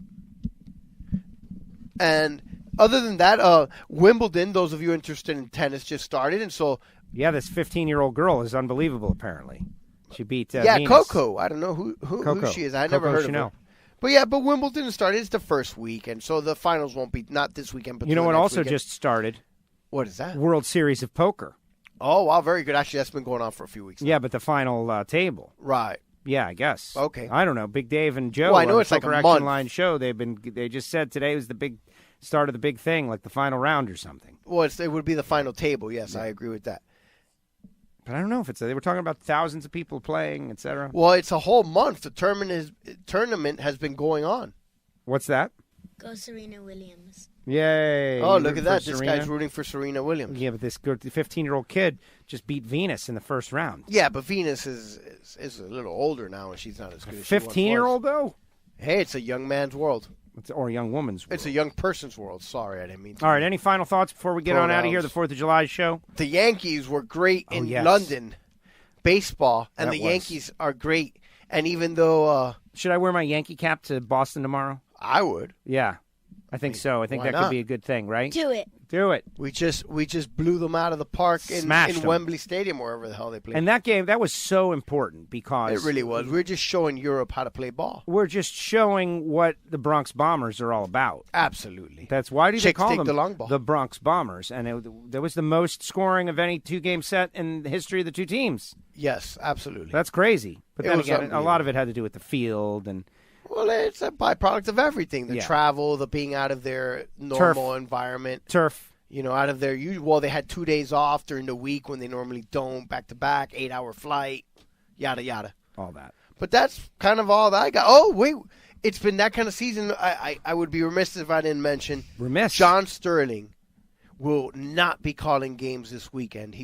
And other than that, Wimbledon, those of you interested in tennis, just started, and so this 15-year-old girl is unbelievable. Apparently, she beat Venus. Coco. I don't know who she is. I never heard Chanel. of her. But Wimbledon started. It's the first week, and so the finals won't be not this weekend. But you know what? Also weekend. just started. What is that? World Series of Poker. Oh wow, very good. Actually, that's been going on for a few weeks now. Yeah, but the final table. Right. Yeah, I guess. Okay. I don't know. Big Dave and Joe. Well, I know on it's like a Poker month. Action Line show. They just said today was the big start of the big thing, like the final round or something. Well, it would be the final table. Yes, yeah. I agree with that. But I don't know if they were talking about thousands of people playing, etc. Well, it's a whole month. The tournament has been going on. What's that? Go Serena Williams. Yay. Oh, look at that. This guy's rooting for Serena Williams. Yeah, but this 15-year-old kid just beat Venus in the first round. Yeah, but Venus is a little older now, and she's not as good as she once was. 15-year-old, though? Hey, it's a young man's world. Or a young woman's world. It's a young person's world. Sorry, I didn't mean to. All right, any final thoughts before we get on out of here, the 4th of July show? The Yankees were great in London. Baseball, and the Yankees are great. And even though Should I wear my Yankee cap to Boston tomorrow? I would. Yeah, I think so. I think Why that not? could be a good thing, right? Do it. Do it. We just blew them out of the park in Smashed them. Wembley Stadium, wherever the hell they played. And that game, that was so important because It really was. We're just showing Europe how to play ball. we're just showing what the Bronx Bombers are all about. Absolutely. That's why do they Chicks call take them the long ball. the Bronx Bombers? And there was the most scoring of any two-game set in the history of the two teams. Yes, absolutely. That's crazy. But It then was again, a unbelievable. lot of it had to do with the field and Well, it's a byproduct of everything. The Yeah. travel, the being out of their normal environment. turf. You know, out of their well, they had 2 days off during the week when they normally don't, back to back, 8-hour flight, yada yada. All that. But that's kind of all that I got. Oh wait, it's been that kind of season. I would be remiss if I didn't mention John Sterling will not be calling games this weekend.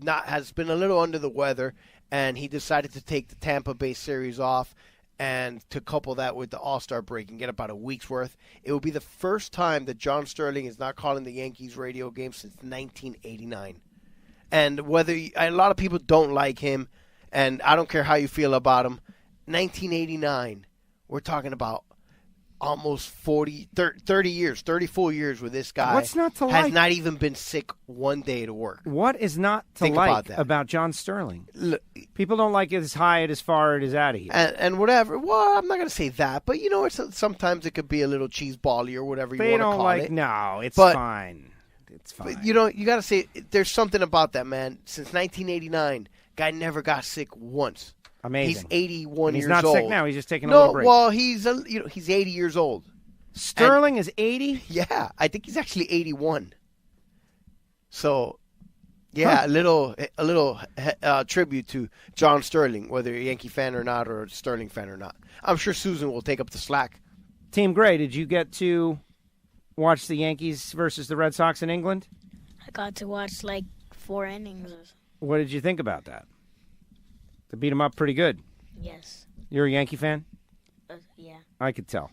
Has been a little under the weather, and he decided to take the Tampa Bay series off. And to couple that with the All-Star break and get about a week's worth, it will be the first time that John Sterling is not calling the Yankees radio game since 1989. And a lot of people don't like him, and I don't care how you feel about him, 1989, we're talking about almost 30 years, 30 full years where this guy What's not to has like? not even been sick one day to work. What is not to Think like about that. John Sterling? Look, People don't like it as high and as far as out of here. and whatever. Well, I'm not going to say that, but you know, sometimes it could be a little cheese bally or whatever you They want to don't call like. it. No, it's But- fine. It's fine. But, you know, you got to say there's something about that, man. Since 1989, guy never got sick once. Amazing. He's 81 He's years not old. sick now. He's just taking a no, little break. well, he's 80 years old. Sterling is 80? Yeah, I think he's actually 81. So, yeah, a little tribute to John Sterling, whether you're a Yankee fan or not, or a Sterling fan or not. I'm sure Susan will take up the slack. Team Gray, did you get to watch the Yankees versus the Red Sox in England? I got to watch like 4 innings. What did you think about that? They beat them up pretty good. Yes. You're a Yankee fan? Yeah. I could tell.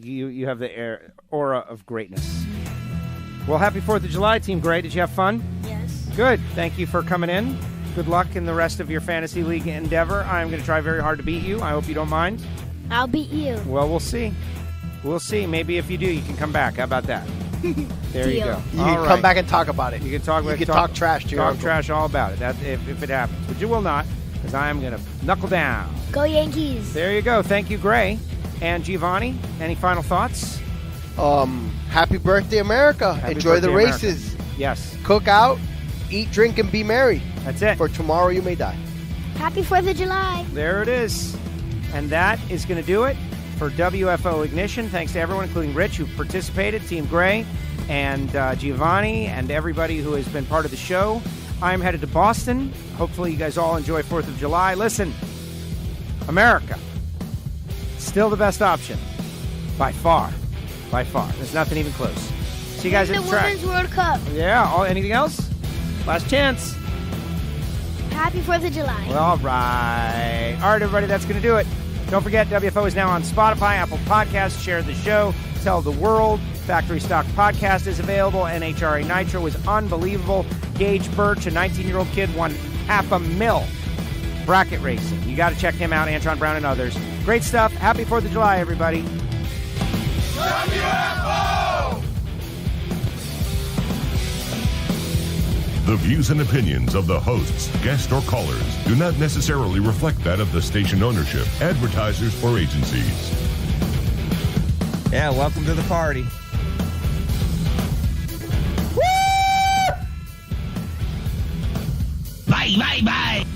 You have the aura of greatness. Well, happy 4th of July, Team Gray. Did you have fun? Yes. Good. Thank you for coming in. Good luck in the rest of your fantasy league endeavor. I'm going to try very hard to beat you. I hope you don't mind. I'll beat you. Well, we'll see. We'll see. Maybe if you do, you can come back. How about that? There you go. You can come back and talk about it. You can talk. You can talk trash to your talk uncle. trash all about it. That if it happens, but you will not, because I am going to knuckle down. Go Yankees. There you go. Thank you, Gray and Giovanni. Any final thoughts? Happy birthday, America. Happy Enjoy the birthday, races. America. Yes. Cook out, eat, drink, and be merry. That's it. For tomorrow you may die. Happy 4th of July. There it is. And that is going to do it for WFO Ignition. Thanks to everyone, including Rich, who participated, Team Gray, and Giovanni, and everybody who has been part of the show. I'm headed to Boston. Hopefully you guys all enjoy 4th of July. Listen, America, still the best option. By far. By far. There's nothing even close. See you guys at the track. Women's World Cup. Yeah. Anything else? Last chance. Happy 4th of July. Well, all right. All right, everybody, that's going to do it. Don't forget, WFO is now on Spotify, Apple Podcasts. Share the show. Tell the world. Factory Stock Podcast is available. NHRA Nitro is unbelievable. Gage Birch, a 19-year-old kid, won $500,000 bracket racing. You got to check him out, Antron Brown and others. Great stuff. Happy 4th of July, everybody. WFO! The views and opinions of the hosts, guests, or callers do not necessarily reflect that of the station ownership, advertisers, or agencies. Yeah, welcome to the party. Woo! Bye, bye, bye.